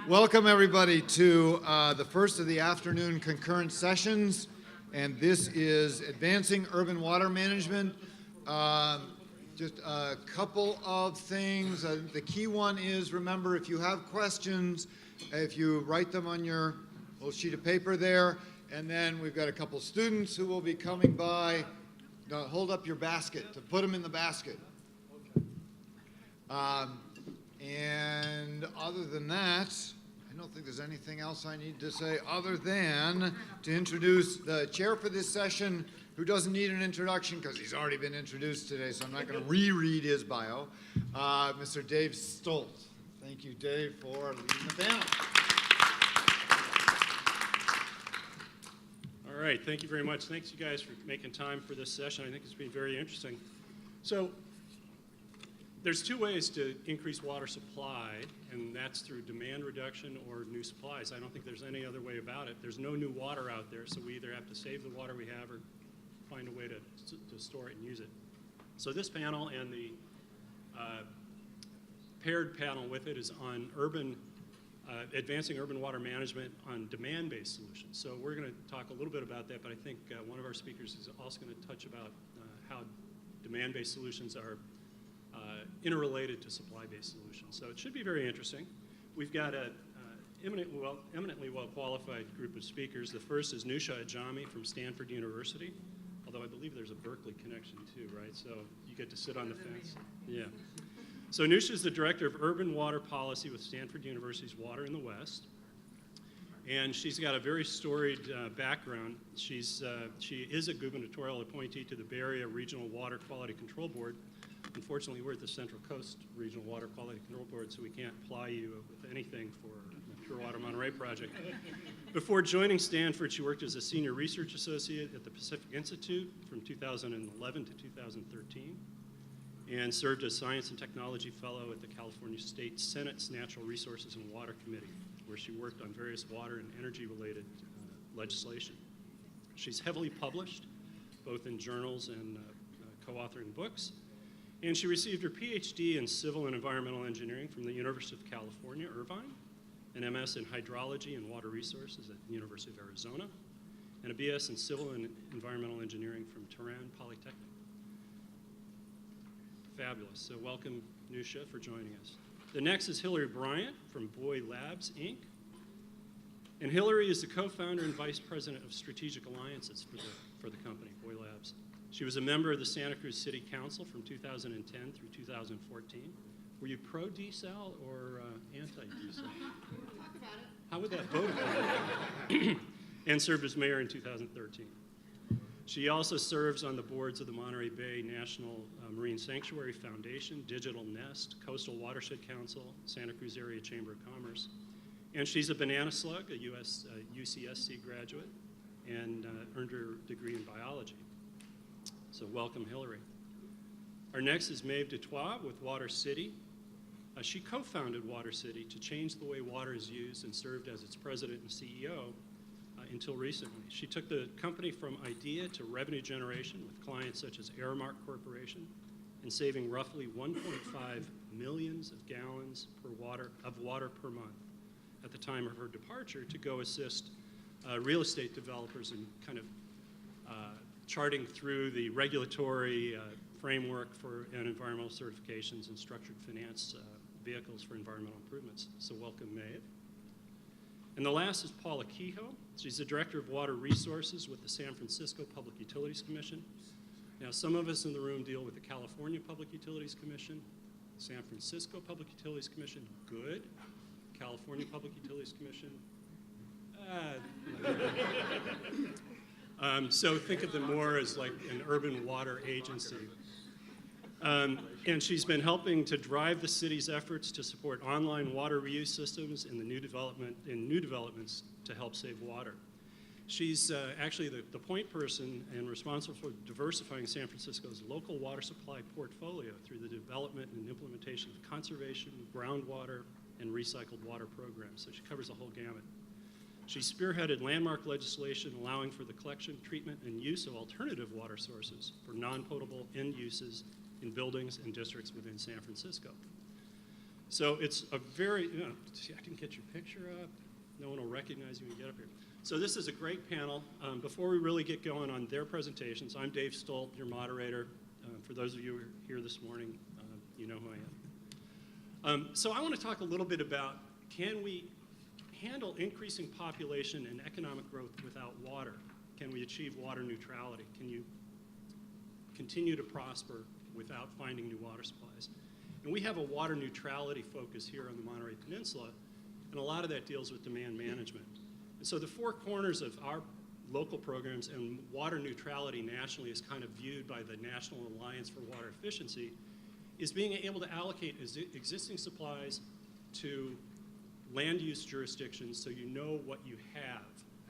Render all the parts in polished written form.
Welcome everybody to the first of the afternoon concurrent sessions, and this is Advancing Urban Water Management. Just a couple of things. The key one is, remember, if you have questions, if you write them on your little sheet of paper there, and then we've got a couple students who will be coming by. Hold up your basket to put them in the basket. And other than that, I don't think there's anything else I need to say other than to introduce the chair for this session, who doesn't need an introduction because he's already been introduced today, so I'm not going to reread his bio, Mr. Dave Stolt. Thank you, Dave, for leading the panel. All right, thank you very much. Thanks, you guys, for making time for this session. I think it's been very interesting. So, there's two ways to increase water supply, and that's through demand reduction or new supplies. I don't think there's any other way about it. There's no new water out there, so we either have to save the water we have or find a way to store it and use it. So this panel and the paired panel with it is on advancing urban water management on demand-based solutions. So we're going to talk a little bit about that, but I think one of our speakers is also going to touch about how demand-based solutions are interrelated to supply-based solutions. So it should be very interesting. We've got an eminently well-qualified group of speakers. The first is Nusha Ajami from Stanford University, although I believe there's a Berkeley connection too, right? So you get to sit on the fence. Yeah. So Nusha is the Director of Urban Water Policy with Stanford University's Water in the West. And she's got a very storied background. She is a gubernatorial appointee to the Bay Area Regional Water Quality Control Board. Unfortunately, we're at the Central Coast Regional Water Quality Control Board, so we can't ply you with anything for the Pure Water Monterey project. Before joining Stanford, she worked as a senior research associate at the Pacific Institute from 2011 to 2013, and served as science and technology fellow at the California State Senate's Natural Resources and Water Committee, where she worked on various water and energy-related legislation. She's heavily published, both in journals and co-authoring books. And she received her PhD in Civil and Environmental Engineering from the University of California, Irvine, an MS in Hydrology and Water Resources at the University of Arizona, and a BS in Civil and Environmental Engineering from Tehran Polytechnic. Fabulous. So welcome, Nusha, for joining us. The next is Hillary Bryant from Boy Labs, Inc. And Hillary is the co-founder and vice president of strategic alliances for the company, Boy Labs. She was a member of the Santa Cruz City Council from 2010 through 2014. Were you pro-desal or anti-desal? How would that vote? And served as mayor in 2013. She also serves on the boards of the Monterey Bay National Marine Sanctuary Foundation, Digital Nest, Coastal Watershed Council, Santa Cruz Area Chamber of Commerce. And she's a banana slug, a UCSC graduate, and earned her degree in biology. So welcome, Hillary. Our next is Maeve Dutoit with Water City. She co-founded Water City to change the way water is used and served as its president and CEO until recently. She took the company from idea to revenue generation with clients such as Aramark Corporation and saving roughly 1.5 million gallons of water per month at the time of her departure to go assist real estate developers in kind of charting through the regulatory framework for environmental certifications and structured finance vehicles for environmental improvements. So welcome, Maeve. And the last is Paula Kehoe. She's the Director of Water Resources with the San Francisco Public Utilities Commission. Now, some of us in the room deal with the California Public Utilities Commission, San Francisco Public Utilities Commission, good. California Public Utilities Commission, so think of them more as like an urban water agency. And she's been helping to drive the city's efforts to support online water reuse systems in new developments to help save water. She's actually the point person and responsible for diversifying San Francisco's local water supply portfolio through the development and implementation of conservation, groundwater, and recycled water programs. So she covers the whole gamut. She spearheaded landmark legislation allowing for the collection, treatment, and use of alternative water sources for non-potable end uses in buildings and districts within San Francisco. So it's a very, see, I didn't get your picture up. No one will recognize you when you get up here. So this is a great panel. Before we really get going on their presentations, I'm Dave Stolt, your moderator. For those of you who are here this morning, you know who I am. So I want to talk a little bit about, can we handle increasing population and economic growth without water? Can we achieve water neutrality? Can you continue to prosper without finding new water supplies? And we have a water neutrality focus here on the Monterey Peninsula, and a lot of that deals with demand management. And so the four corners of our local programs and water neutrality nationally is kind of viewed by the National Alliance for Water Efficiency is being able to allocate existing supplies to land use jurisdictions so you know what you have,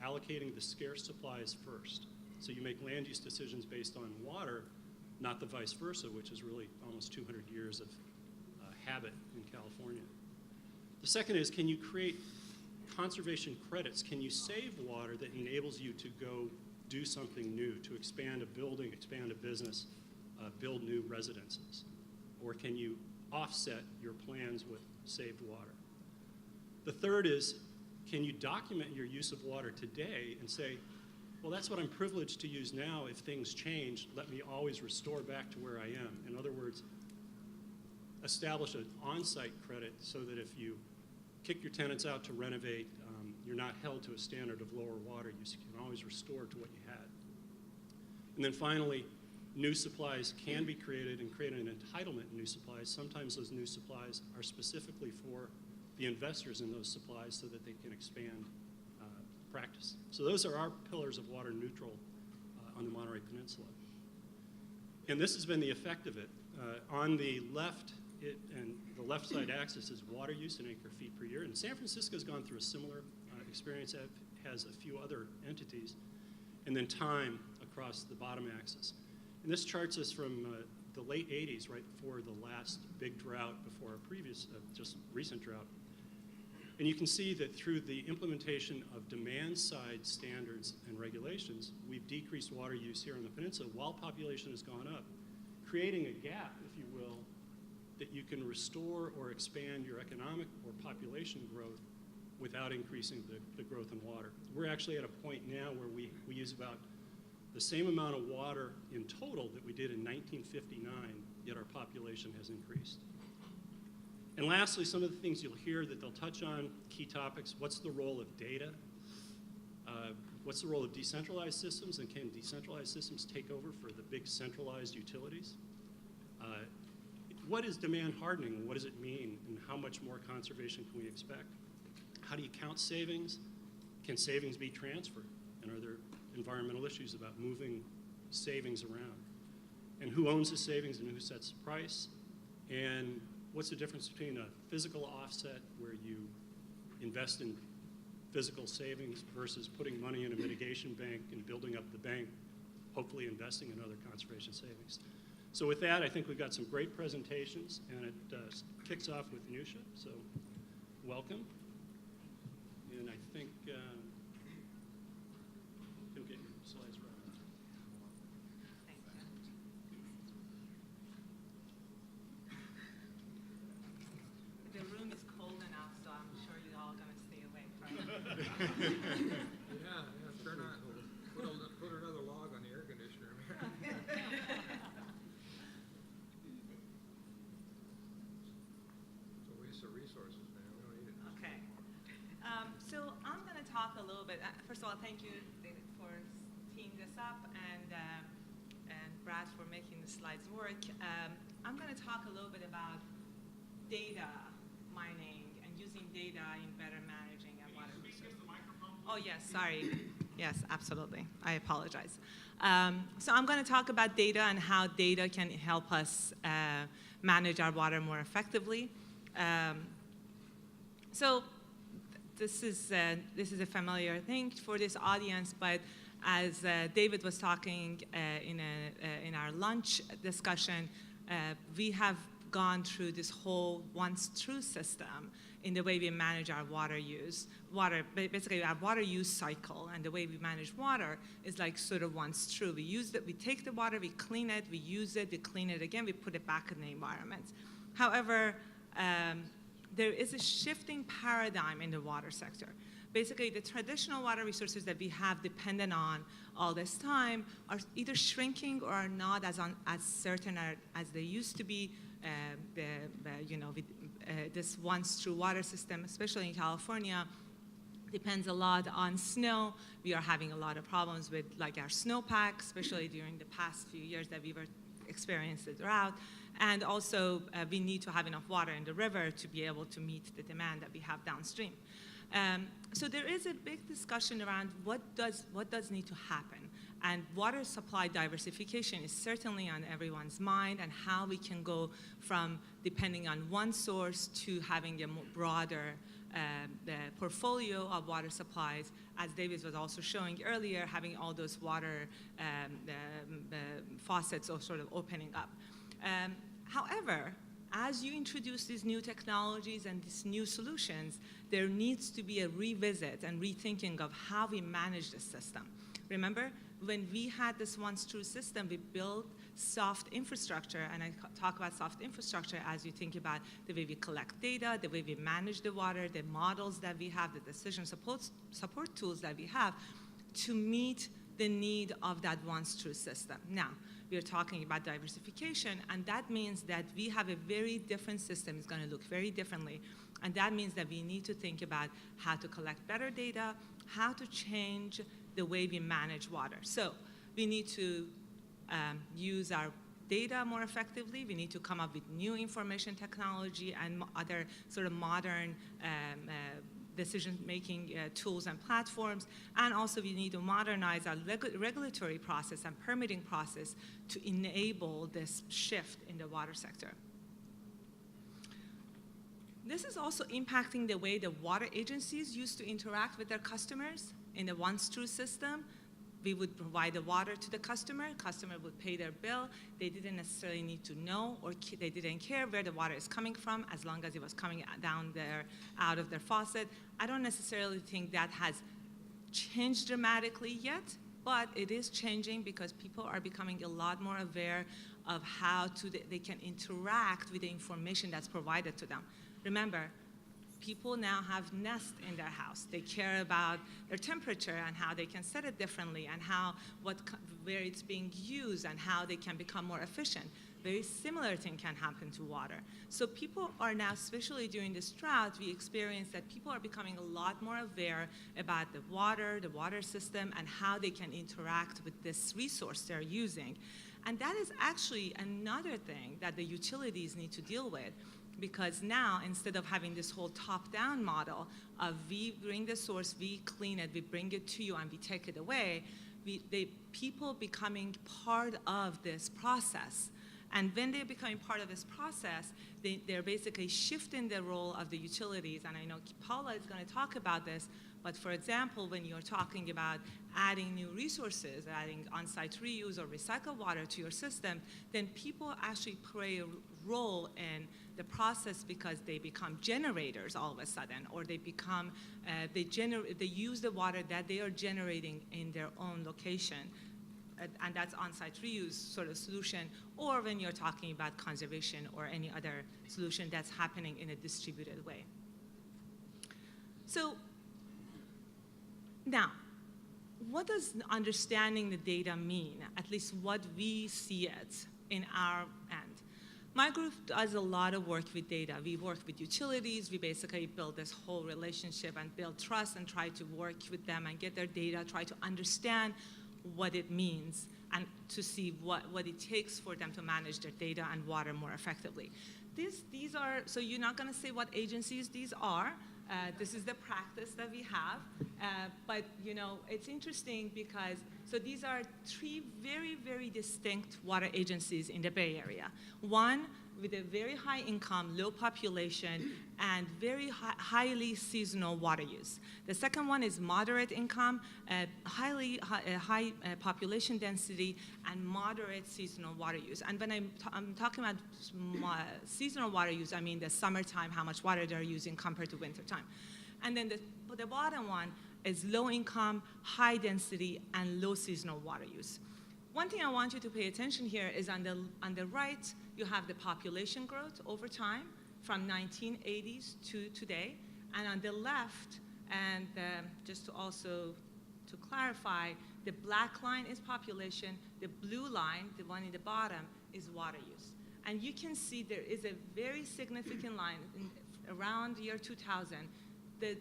allocating the scarce supplies first. So you make land use decisions based on water, not the vice versa, which is really almost 200 years of habit in California. The second is, can you create conservation credits? Can you save water that enables you to go do something new, to expand a building, expand a business, build new residences? Or can you offset your plans with saved water? The third is, can you document your use of water today and say, well, that's what I'm privileged to use now. If things change, let me always restore back to where I am. In other words, establish an on-site credit so that if you kick your tenants out to renovate, you're not held to a standard of lower water use. You can always restore to what you had. And then finally, new supplies can be created and create an entitlement in new supplies. Sometimes those new supplies are specifically for the investors in those supplies so that they can expand practice. So those are our pillars of water neutral on the Monterey Peninsula. And this has been the effect of it. On the left, and the left side axis is water use in acre feet per year. And San Francisco's gone through a similar experience, has a few other entities. And then time across the bottom axis. And this charts us from the late 80s, right before the last big drought, before our previous, just recent drought. And you can see that through the implementation of demand-side standards and regulations, we've decreased water use here on the peninsula while population has gone up, creating a gap, if you will, that you can restore or expand your economic or population growth without increasing the growth in water. We're actually at a point now where we use about the same amount of water in total that we did in 1959, yet our population has increased. And lastly, some of the things you'll hear that they'll touch on, key topics: what's the role of data? What's the role of decentralized systems, and can decentralized systems take over for the big centralized utilities? What is demand hardening? What does it mean, and how much more conservation can we expect? How do you count savings? Can savings be transferred? And are there environmental issues about moving savings around? And who owns the savings and who sets the price? And what's the difference between a physical offset where you invest in physical savings versus putting money in a mitigation bank and building up the bank, hopefully investing in other conservation savings? So with that, I think we've got some great presentations, and it kicks off with Nusha, so welcome. And I think you'll get your slides right. The room is cold enough, so I'm sure you're all going to stay away from it. Yeah, turn on, put another log on the air conditioner. It's a waste of resources, man. We don't need it. Okay. So I'm going to talk a little bit. First of all, thank you, David, for teeing this up, and Brad for making the slides work. I'm going to talk a little bit about data mining and using data in better managing our water resources. Oh, yes, sorry. Yes, absolutely. I apologize. So I'm going to talk about data and how data can help us manage our water more effectively. So this is a familiar thing for this audience, but as David was talking in our lunch discussion, we have gone through this whole once true system in the way we manage our water use. Basically our water use cycle, and the way we manage water is like sort of once true. We use it, we take the water, we clean it, we use it, we clean it again, we put it back in the environment. However, there is a shifting paradigm in the water sector. Basically, the traditional water resources that we have depended on all this time are either shrinking or are not as certain as they used to be. This once-true water system, especially in California, depends a lot on snow. We are having a lot of problems with like our snowpack, especially during the past few years that we were experiencing the drought. And also, we need to have enough water in the river to be able to meet the demand that we have downstream. So there is a big discussion around what does need to happen. And water supply diversification is certainly on everyone's mind, and how we can go from depending on one source to having a broader portfolio of water supplies, as David was also showing earlier, having all those water faucets sort of opening up. However, as you introduce these new technologies and these new solutions, there needs to be a revisit and rethinking of how we manage the system. Remember, when we had this once-true system, we built soft infrastructure, and I talk about soft infrastructure as you think about the way we collect data, the way we manage the water, the models that we have, the decision support tools that we have to meet the need of that once-true system. Now, we are talking about diversification, and that means that we have a very different system. It's going to look very differently, and that means that we need to think about how to collect better data, how to change the way we manage water. So we need to use our data more effectively. We need to come up with new information technology and other sort of modern decision-making tools and platforms. And also we need to modernize our regulatory process and permitting process to enable this shift in the water sector. This is also impacting the way the water agencies used to interact with their customers. In the once-true system, we would provide the water to the customer would pay their bill. They didn't necessarily need to know, or they didn't care where the water is coming from, as long as it was coming down there, out of their faucet. I don't necessarily think that has changed dramatically yet, but it is changing because people are becoming a lot more aware of how they can interact with the information that's provided to them. Remember, people now have Nest in their house. They care about their temperature and how they can set it differently, and where it's being used and how they can become more efficient. Very similar thing can happen to water. So people are now, especially during this drought, we experience that people are becoming a lot more aware about the water system, and how they can interact with this resource they're using. And that is actually another thing that the utilities need to deal with. Because now, instead of having this whole top-down model of we bring the source, we clean it, we bring it to you, and we take it away, people becoming part of this process. And when they're becoming part of this process, they're basically shifting the role of the utilities. And I know Paula is going to talk about this, but for example, when you're talking about adding new resources, adding on-site reuse or recycled water to your system, then people actually play a role in the process because they become generators all of a sudden, or they become, they use the water that they are generating in their own location. And that's on-site reuse sort of solution, or when you're talking about conservation or any other solution that's happening in a distributed way. So now, what does understanding the data mean, at least what we see it in our end? My group does a lot of work with data. We work with utilities. We basically build this whole relationship and build trust and try to work with them and get their data, try to understand what it means and to see what it takes for them to manage their data and water more effectively. These are, so you're not going to say what agencies these are. This is the practice that we have. But you know, it's interesting because, so these are three very, very distinct water agencies in the Bay Area. One with a very high income, low population, and very highly seasonal water use. The second one is moderate income, high population density, and moderate seasonal water use. And when I'm talking about seasonal water use, I mean the summertime, how much water they're using compared to wintertime. And then the bottom one is low income, high density, and low seasonal water use. One thing I want you to pay attention here is on the right, you have the population growth over time from 1980s to today. And on the left, and just to also to clarify, the black line is population, the blue line, the one in the bottom, is water use. And you can see there is a very significant line around year 2000. The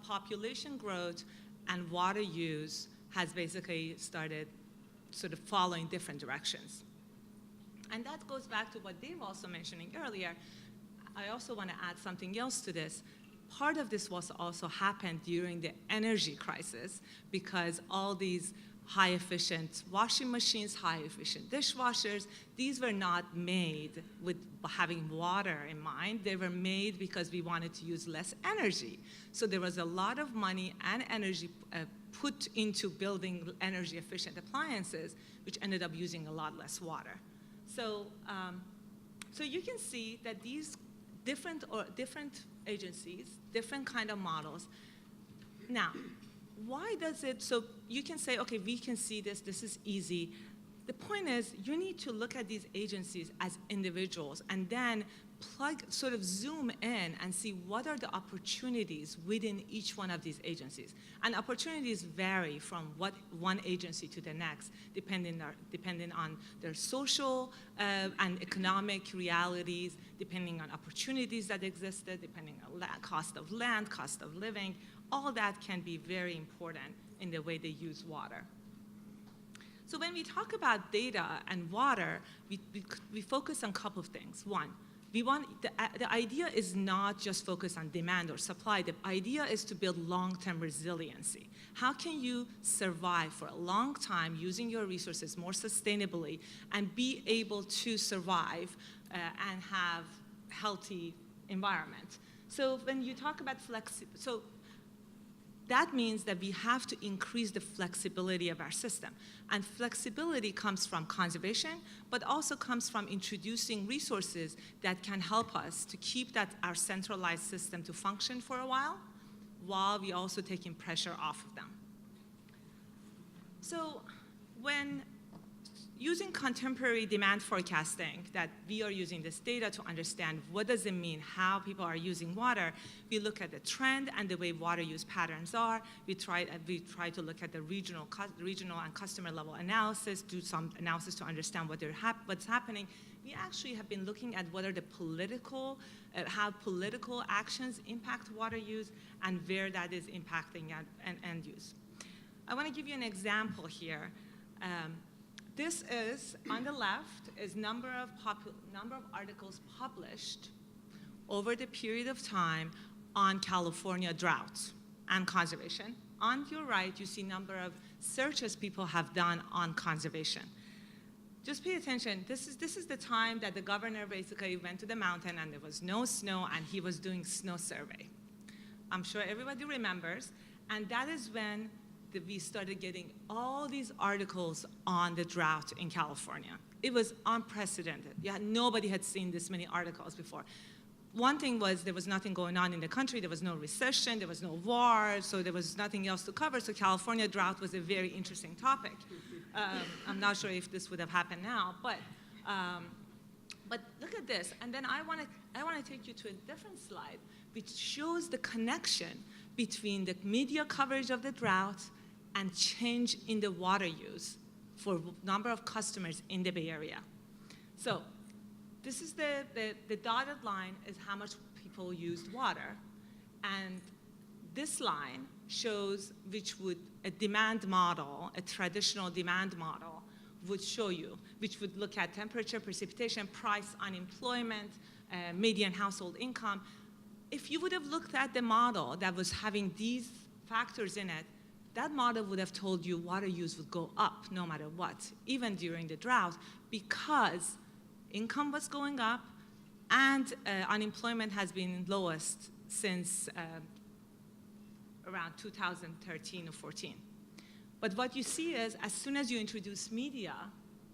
population growth and water use has basically started sort of following different directions. And that goes back to what Dave also mentioning earlier. I also want to add something else to this. Part of this was also happened during the energy crisis because all these high-efficient washing machines, high-efficient dishwashers, these were not made with having water in mind. They were made because we wanted to use less energy. So there was a lot of money and energy put into building energy-efficient appliances, which ended up using a lot less water. So, so you can see that these different agencies, different kind of models. Now, why does it, so you can say, okay, we can see this is easy. The point is, you need to look at these agencies as individuals and then sort of zoom in and see what are the opportunities within each one of these agencies. And opportunities vary from one agency to the next, depending on their social and economic realities, depending on opportunities that existed, depending on cost of land, cost of living. All that can be very important in the way they use water. So when we talk about data and water, we focus on a couple of things. One, the idea is not just focus on demand or supply. The idea is to build long-term resiliency. How can you survive for a long time using your resources more sustainably and be able to survive and have healthy environment? So when you talk about that means that we have to increase the flexibility of our system. And flexibility comes from conservation, but also comes from introducing resources that can help us to keep our centralized system to function for a while we also taking pressure off of them. So when using contemporary demand forecasting, that we are using this data to understand what does it mean, how people are using water, we look at the trend and the way water use patterns are. We try to look at the regional and customer level analysis, do some analysis to understand what's happening. We actually have been looking at what are the how political actions impact water use and where that is impacting end use. I want to give you an example here. This is, on the left, is number of articles published over the period of time on California drought and conservation. On your right, you see number of searches people have done on conservation. Just pay attention. This is the time that the governor basically went to the mountain and there was no snow and he was doing snow survey. I'm sure everybody remembers. And that is when we started getting all these articles on the drought in California. It was unprecedented. Nobody had seen this many articles before. One thing was there was nothing going on in the country. There was no recession. There was no war. So there was nothing else to cover. So California drought was a very interesting topic. I'm not sure if this would have happened now, but look at this. And then I want to take you to a different slide, which shows the connection between the media coverage of the drought and change in the water use for number of customers in the Bay Area. So this is the dotted line is how much people used water. And this line shows a demand model, a traditional demand model would show you, which would look at temperature, precipitation, price, unemployment, median household income. If you would have looked at the model that was having these factors in it, that model would have told you water use would go up no matter what, even during the drought, because income was going up and unemployment has been lowest since around 2013 or 14. But what you see is as soon as you introduce media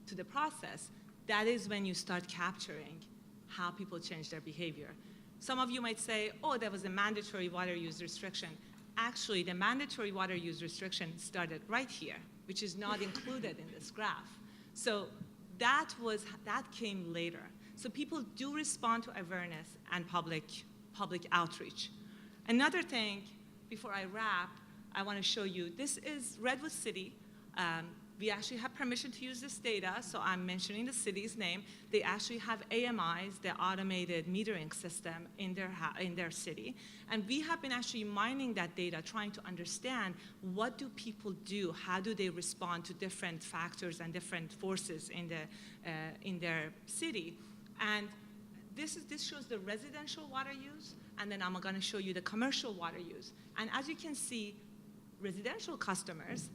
to the process, that is when you start capturing how people change their behavior. Some of you might say, oh, there was a mandatory water use restriction. Actually, the mandatory water use restriction started right here, which is not included in this graph. So that came later. So people do respond to awareness and public outreach. Another thing, before I wrap, I want to show you, this is Redwood City. We actually have permission to use this data, so I'm mentioning the city's name. They actually have AMIs, the automated metering system, in their city. And we have been actually mining that data, trying to understand what do people do, how do they respond to different factors and different forces in their city. And this shows the residential water use, and then I'm going to show you the commercial water use. And as you can see, residential customers,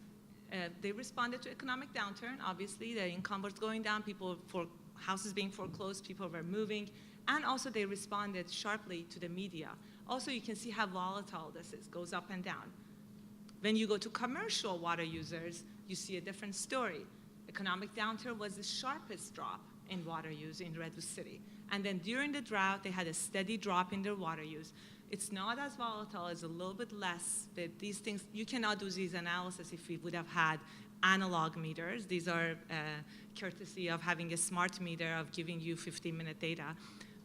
they responded to economic downturn. Obviously, their income was going down, houses being foreclosed, people were moving, and also they responded sharply to the media. Also, you can see how volatile this is, goes up and down. When you go to commercial water users, you see a different story. Economic downturn was the sharpest drop in water use in Redwood City. And then during the drought, they had a steady drop in their water use. It's not as volatile, it's a little bit less. But these things, you cannot do these analysis if we would have had analog meters. These are courtesy of having a smart meter of giving you 15-minute data.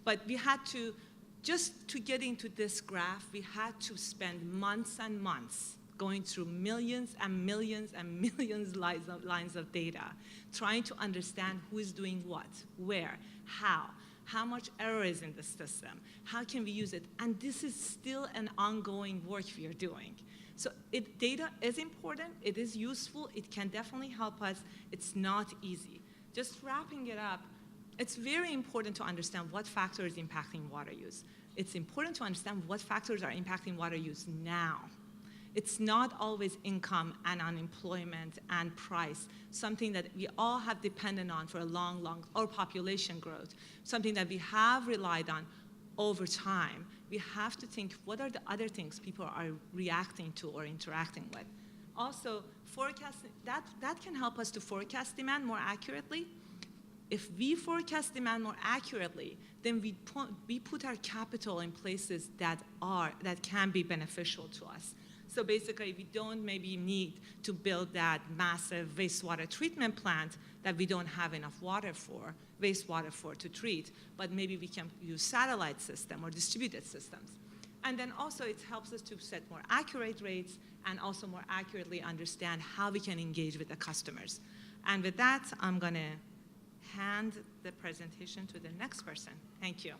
But we had to, just to get into this graph, we had to spend months and months going through millions and millions and millions lines of data, trying to understand who is doing what, where, how much error is in the system, how can we use it, and this is still an ongoing work we are doing. So data is important, it is useful, it can definitely help us, it's not easy. Just wrapping it up, it's very important to understand what factor is impacting water use. It's important to understand what factors are impacting water use now. It's not always income and unemployment and price, something that we all have depended on for a long, or population growth, something that we have relied on over time. We have to think, what are the other things people are reacting to or interacting with? Also, forecasting, that can help us to forecast demand more accurately. If we forecast demand more accurately, then we put our capital in places that can be beneficial to us. So basically, we don't maybe need to build that massive wastewater treatment plant that we don't have enough wastewater for to treat, but maybe we can use satellite system or distributed systems. And then also it helps us to set more accurate rates and also more accurately understand how we can engage with the customers. And with that, I'm gonna hand the presentation to the next person. Thank you.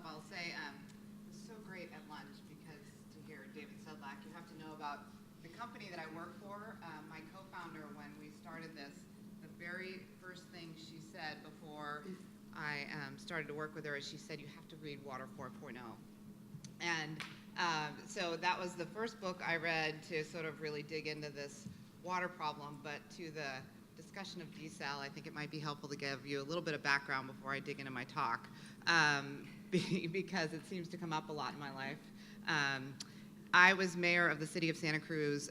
I'll say it was so great at lunch because to hear David Sedlak, you have to know about the company that I work for. My co-founder, when we started this, the very first thing she said before I started to work with her is she said, you have to read Water 4.0. And so that was the first book I read to sort of really dig into this water problem. But to the discussion of desal, I think it might be helpful to give you a little bit of background before I dig into my talk. Because it seems to come up a lot in my life. I was mayor of the city of Santa Cruz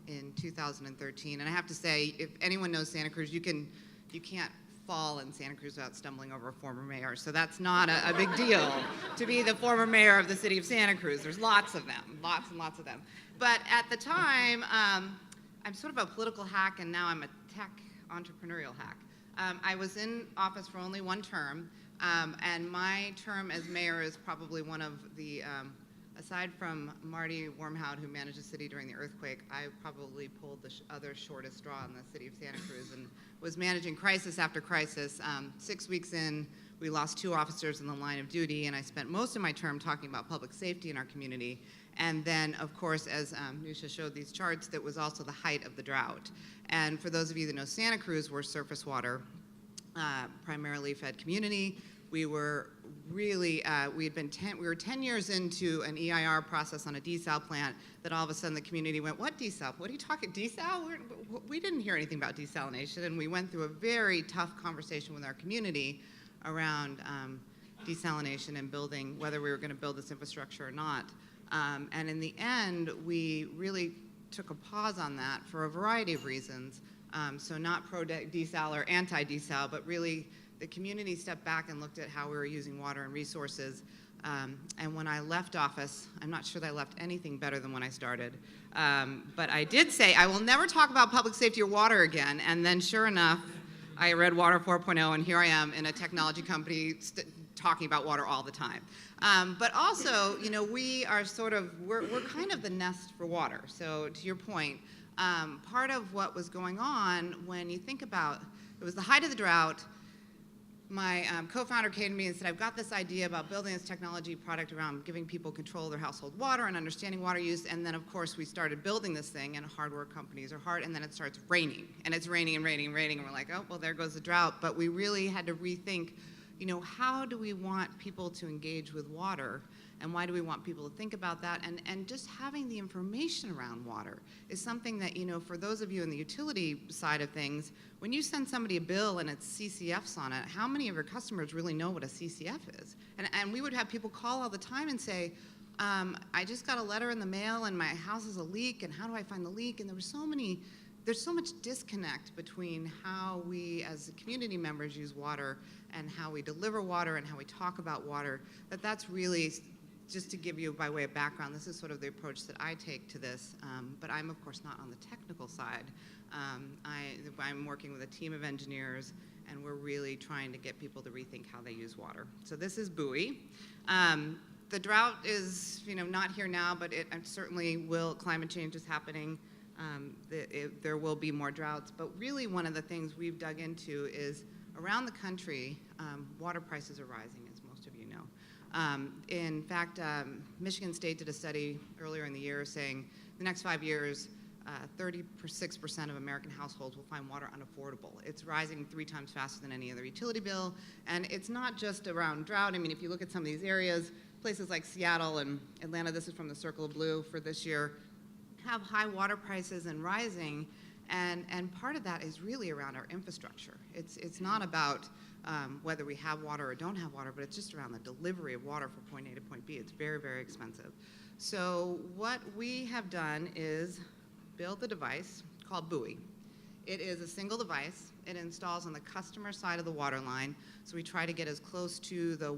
in 2013, and I have to say, if anyone knows Santa Cruz, you can't fall in Santa Cruz without stumbling over a former mayor, so that's not a big deal to be the former mayor of the city of Santa Cruz. There's lots of them, lots and lots of them. But at the time, I'm sort of a political hack, and now I'm a tech entrepreneurial hack. I was in office for only one term, and my term as mayor is probably one of the, aside from Marty Wormhout, who managed the city during the earthquake, I probably pulled the other shortest straw in the city of Santa Cruz and was managing crisis after crisis. 6 weeks in, we lost 2 officers in the line of duty, and I spent most of my term talking about public safety in our community. And then, of course, as Nusha showed these charts, that was also the height of the drought. And for those of you that know Santa Cruz, we're surface water primarily fed community. We were really, we were 10 years into an EIR process on a desal plant that all of a sudden the community went, what desal? What are you talking, desal? We didn't hear anything about desalination, and we went through a very tough conversation with our community around desalination and building, whether we were going to build this infrastructure or not. And in the end, we really took a pause on that for a variety of reasons. So not pro-desal or anti-desal, but really the community stepped back and looked at how we were using water and resources. And when I left office, I'm not sure that I left anything better than when I started. But I did say, I will never talk about public safety or water again. And then sure enough, I read Water 4.0, and here I am in a technology company talking about water all the time. But also, you know, we are we're kind of the nest for water. So to your point, part of what was going on when you think about, it was the height of the drought. My co-founder came to me and said, I've got this idea about building this technology product around giving people control of their household water and understanding water use. And then, of course, we started building this thing, and hardware companies are hard, and then it starts raining. And it's raining and raining and raining, and we're like, oh, well, there goes the drought. But we really had to rethink, you know, how do we want people to engage with water, and why do we want people to think about that? And just having the information around water is something that, you know, for those of you in the utility side of things, when you send somebody a bill and it's CCFs on it, how many of your customers really know what a CCF is? And we would have people call all the time and say, I just got a letter in the mail and my house has a leak, and how do I find the leak? And there's so much disconnect between how we as community members use water and how we deliver water and how we talk about water, that's really, just to give you by way of background, this is sort of the approach that I take to this, but I'm of course not on the technical side. I'm working with a team of engineers, and we're really trying to get people to rethink how they use water. So this is Bowie. The drought is, you know, not here now, but it certainly will. Climate change is happening. There will be more droughts, but really one of the things we've dug into is around the country, water prices are rising, as most of you know. In fact, Michigan State did a study earlier in the year saying the next 5 years, 36% of American households will find water unaffordable. It's rising 3 times faster than any other utility bill, and it's not just around drought. I mean, if you look at some of these areas, places like Seattle and Atlanta, this is from the Circle of Blue for this year, have high water prices and rising, and part of that is really around our infrastructure. It's not about whether we have water or don't have water, but it's just around the delivery of water from point A to point B. It's very, very expensive. So what we have done is build a device called Bowie. It is a single device. It installs on the customer side of the water line, so we try to get as close to the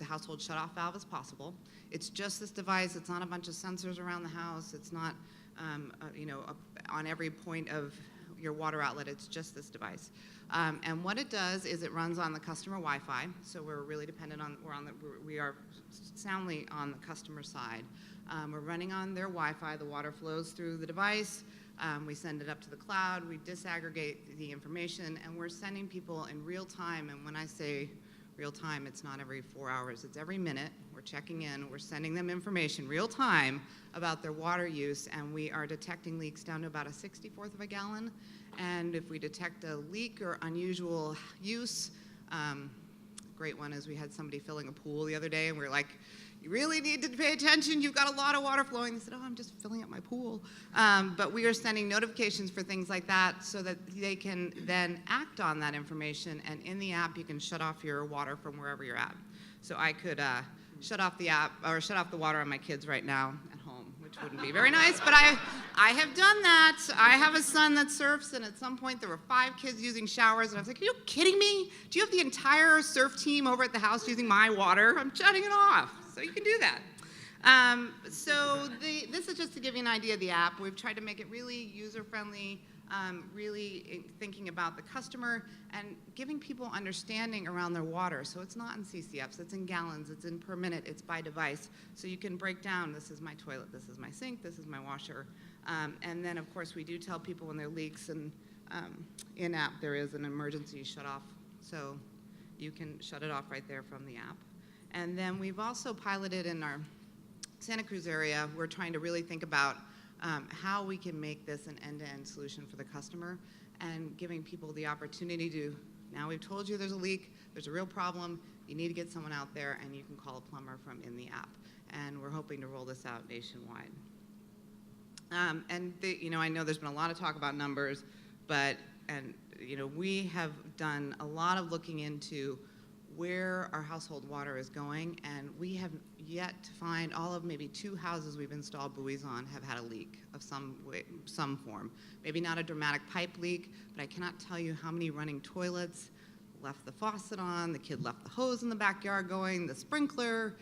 household shutoff valve as possible. It's just this device. It's not a bunch of sensors around the house. It's not, on every point of your water outlet. It's just this device. And what it does is it runs on the customer Wi-Fi, so we're really dependent on, we are soundly on the customer side. We're running on their Wi-Fi. The water flows through the device. We send it up to the cloud. We disaggregate the information, and we're sending people in real time. And when I say real time, it's not every 4 hours. It's every minute. We're checking in. We're sending them information real time about their water use, and we are detecting leaks down to about a 64th of a gallon. And if we detect a leak or unusual use, great one is we had somebody filling a pool the other day, and we were like, you really need to pay attention. You've got a lot of water flowing. They said, oh, I'm just filling up my pool. But we are sending notifications for things like that so that they can then act on that information. And in the app, you can shut off your water from wherever you're at. So I could shut off the app or shut off the water on my kids right now at home, which wouldn't be very nice. But I have done that. I have a son that surfs, and at some point there were 5 kids using showers. And I was like, are you kidding me? Do you have the entire surf team over at the house using my water? I'm shutting it off. So you can do that. This is just to give you an idea of the app. We've tried to make it really user-friendly, really thinking about the customer and giving people understanding around their water. So it's not in CCFs, it's in gallons, it's in per minute, it's by device. So you can break down, this is my toilet, this is my sink, this is my washer. And then, of course, we do tell people when there are leaks, and in-app there is an emergency shut-off. So you can shut it off right there from the app. And then we've also piloted in our Santa Cruz area, we're trying to really think about how we can make this an end-to-end solution for the customer, and giving people the opportunity to, Now we've told you there's a leak, there's a real problem, you need to get someone out there, and you can call a plumber from in the app. And we're hoping to roll this out nationwide. I know there's been a lot of talk about numbers, but we have done a lot of looking into where our household water is going, and we have yet to find all of maybe 2 houses we've installed buoys on have had a leak of some way, some form. Maybe not a dramatic pipe leak, but I cannot tell you how many running toilets left the faucet on, the kid left the hose in the backyard going, the sprinkler.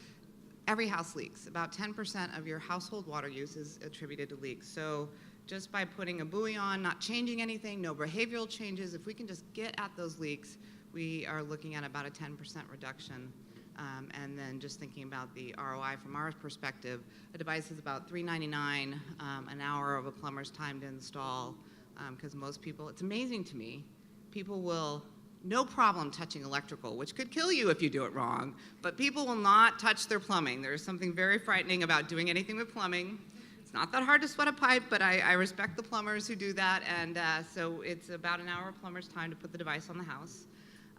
Every house leaks. About 10% of your household water use is attributed to leaks. So just by putting a buoy on, not changing anything, no behavioral changes, if we can just get at those leaks, we are looking at about a 10% reduction. And then just thinking about the ROI from our perspective, a device is about $3.99 an hour of a plumber's time to install, because most people, it's amazing to me, people will no problem touching electrical, which could kill you if you do it wrong, but people will not touch their plumbing. There's something very frightening about doing anything with plumbing. It's not that hard to sweat a pipe, but I respect the plumbers who do that, and so it's about an hour of plumber's time to put the device on the house.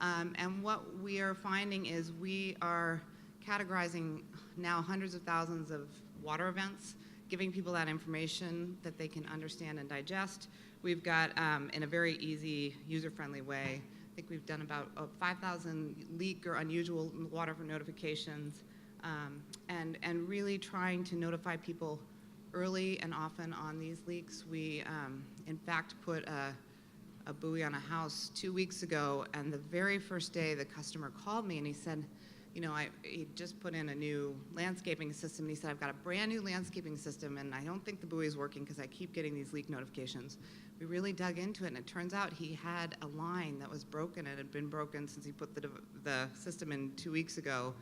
And what we are finding is we are categorizing now hundreds of thousands of water events, giving people that information that they can understand and digest. We've got, in a very easy, user-friendly way, I think we've done about 5,000 leak or unusual water notifications, and really trying to notify people early and often on these leaks. We, in fact, put a buoy on a house 2 weeks ago, and the very first day the customer called me and he said, he just put in a new landscaping system, and he said, I've got a brand new landscaping system, and I don't think the buoy is working because I keep getting these leak notifications. We really dug into it, and it turns out he had a line that was broken. It had been broken since he put the system in 2 weeks ago,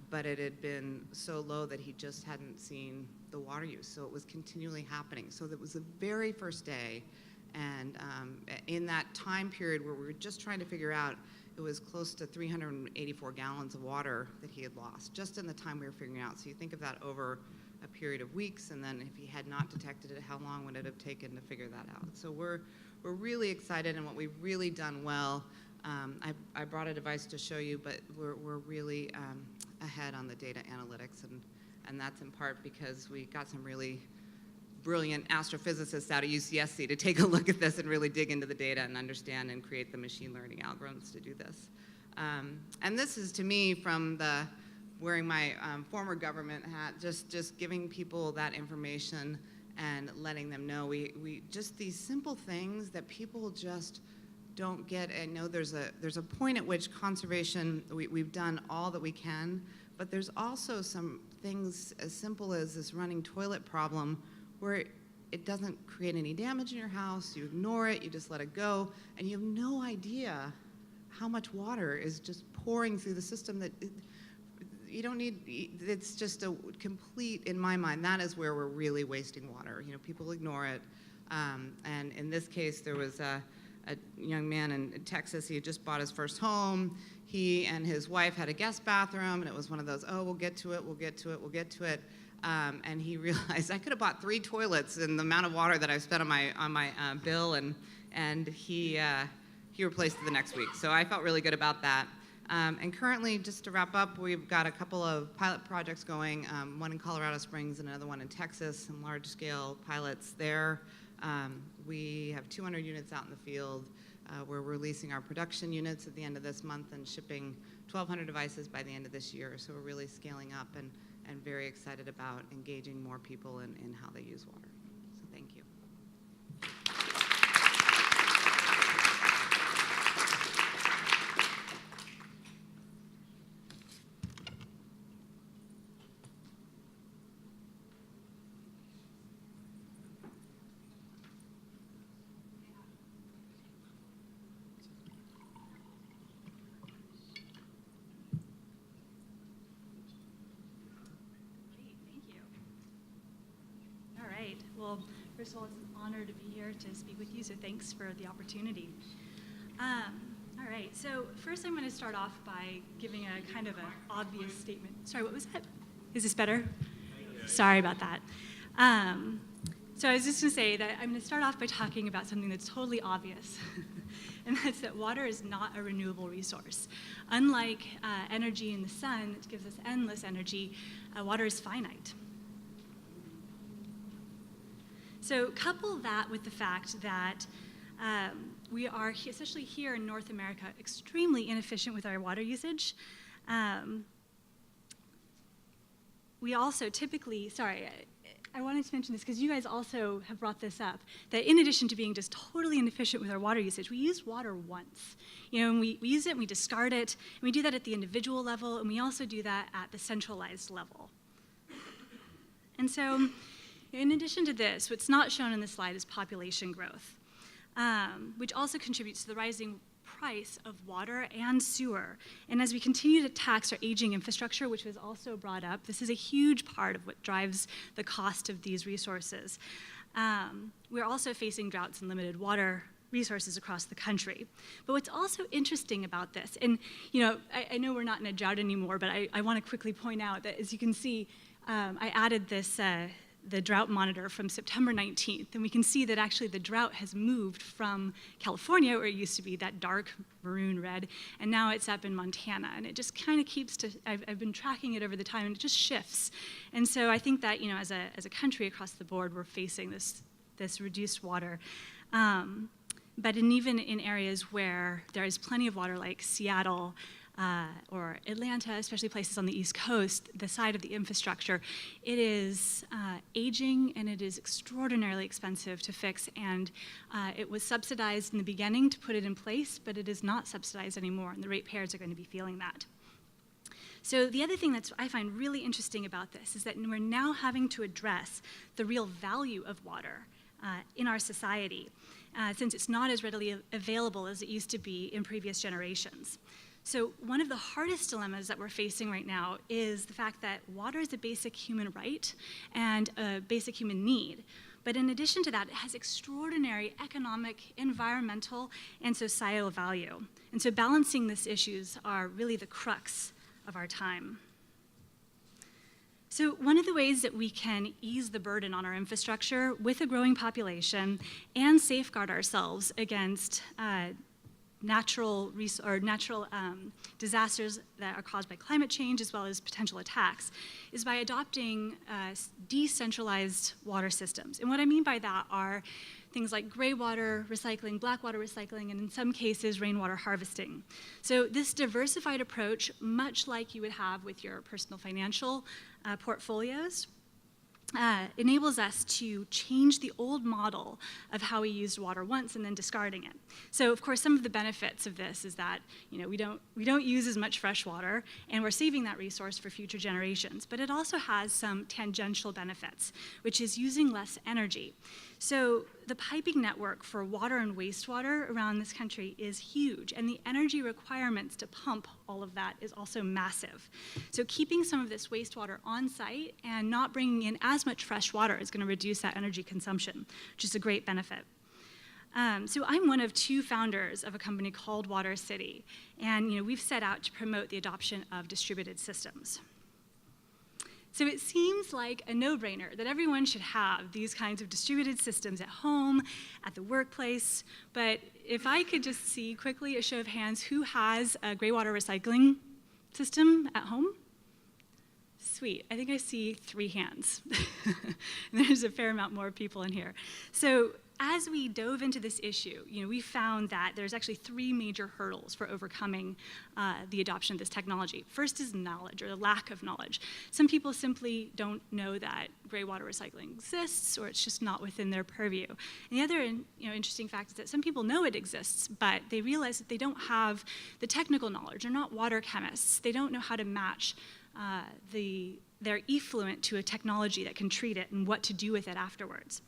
but it had been so low that he just hadn't seen the water use, so it was continually happening. So that was the very first day, and in that time period where we were just trying to figure out, it was close to 384 gallons of water that he had lost, just in the time we were figuring out. So you think of that over a period of weeks, and then if he had not detected it, how long would it have taken to figure that out? So we're really excited, and what we've really done well, I brought a device to show you, but we're really ahead on the data analytics, and that's in part because we got some really brilliant astrophysicists out of UCSC to take a look at this and really dig into the data and understand and create the machine learning algorithms to do this. And this is, to me, from wearing my former government hat, just giving people that information and letting them know we just these simple things that people just don't get. And know there's a point at which conservation, we've done all that we can, but there's also some things as simple as this running toilet problem where it doesn't create any damage in your house, you ignore it, you just let it go, and you have no idea how much water is just pouring through the system that you don't need. It's just a complete, in my mind, that is where we're really wasting water. People ignore it, and in this case, there was a young man in Texas. He had just bought his first home. He and his wife had a guest bathroom, and it was one of those, oh, we'll get to it, we'll get to it, we'll get to it. And he realized I could have bought 3 toilets in the amount of water that I've spent on my bill, and he replaced it the next week. So I felt really good about that. And currently, just to wrap up, we've got a couple of pilot projects going, one in Colorado Springs and another one in Texas, some large-scale pilots there. We have 200 units out in the field. We're releasing our production units at the end of this month and shipping 1,200 devices by the end of this year. So we're really scaling up and very excited about engaging more people in how they use water. So thank you. Well, first of all, it's an honor to be here to speak with you, so thanks for the opportunity. All right, so first I'm going to start off by giving a kind of an obvious statement. Sorry, what was that? Is this better? Sorry about that. So I was just going to say that I'm going to start off by talking about something that's totally obvious, and that's that water is not a renewable resource. Unlike energy in the sun that gives us endless energy, water is finite. So couple that with the fact that we are, especially here in North America, extremely inefficient with our water usage. We also typically, I wanted to mention this because you guys also have brought this up, that in addition to being just totally inefficient with our water usage, we use water once. You know, and we use it, and we discard it, and we do that at the individual level, and we also do that at the centralized level. And so, in addition to this, what's not shown in this slide is population growth, which also contributes to the rising price of water and sewer. And as we continue to tax our aging infrastructure, which was also brought up, this is a huge part of what drives the cost of these resources. We're also facing droughts and limited water resources across the country. But what's also interesting about this, and you know, I know we're not in a drought anymore, but I want to quickly point out that, as you can see, I added this the drought monitor from September 19th, and we can see that actually the drought has moved from California, where it used to be that dark maroon red, and now it's up in Montana, and it just kind of keeps to, I've been tracking it over the time, and it just shifts. And so I think that, you know, as a country across the board, we're facing this reduced water. But even in areas where there is plenty of water, like Seattle, or Atlanta, especially places on the East Coast, the side of the infrastructure, it is aging and it is extraordinarily expensive to fix, and it was subsidized in the beginning to put it in place, but it is not subsidized anymore, and the ratepayers are going to be feeling that. So the other thing that I find really interesting about this is that we're now having to address the real value of water in our society, since it's not as readily available as it used to be in previous generations. So one of the hardest dilemmas that we're facing right now is the fact that water is a basic human right and a basic human need. But in addition to that, it has extraordinary economic, environmental, and societal value. And so balancing these issues are really the crux of our time. So one of the ways that we can ease the burden on our infrastructure with a growing population and safeguard ourselves against natural disasters that are caused by climate change, as well as potential attacks, is by adopting decentralized water systems. And what I mean by that are things like gray water recycling, black water recycling, and in some cases, rainwater harvesting. So this diversified approach, much like you would have with your personal financial portfolios, enables us to change the old model of how we used water once and then discarding it. So of course, some of the benefits of this is that, you know, we don't use as much fresh water, and we're saving that resource for future generations. But it also has some tangential benefits, which is using less energy. So the piping network for water and wastewater around this country is huge, and the energy requirements to pump all of that is also massive. So keeping some of this wastewater on site and not bringing in as much fresh water is going to reduce that energy consumption, which is a great benefit. So I'm one of two founders of a company called Water City, and you know, we've set out to promote the adoption of distributed systems. So it seems like a no-brainer that everyone should have these kinds of distributed systems at home, at the workplace, but if I could just see quickly a show of hands, who has a gray water recycling system at home? Sweet, I think I see 3 hands. There's a fair amount more people in here. So as we dove into this issue, you know, we found that there's actually 3 major hurdles for overcoming the adoption of this technology. First is knowledge, or the lack of knowledge. Some people simply don't know that gray water recycling exists, or it's just not within their purview. And the other, interesting fact is that some people know it exists, but they realize that they don't have the technical knowledge. They're not water chemists. They don't know how to match their effluent to a technology that can treat it and what to do with it afterwards.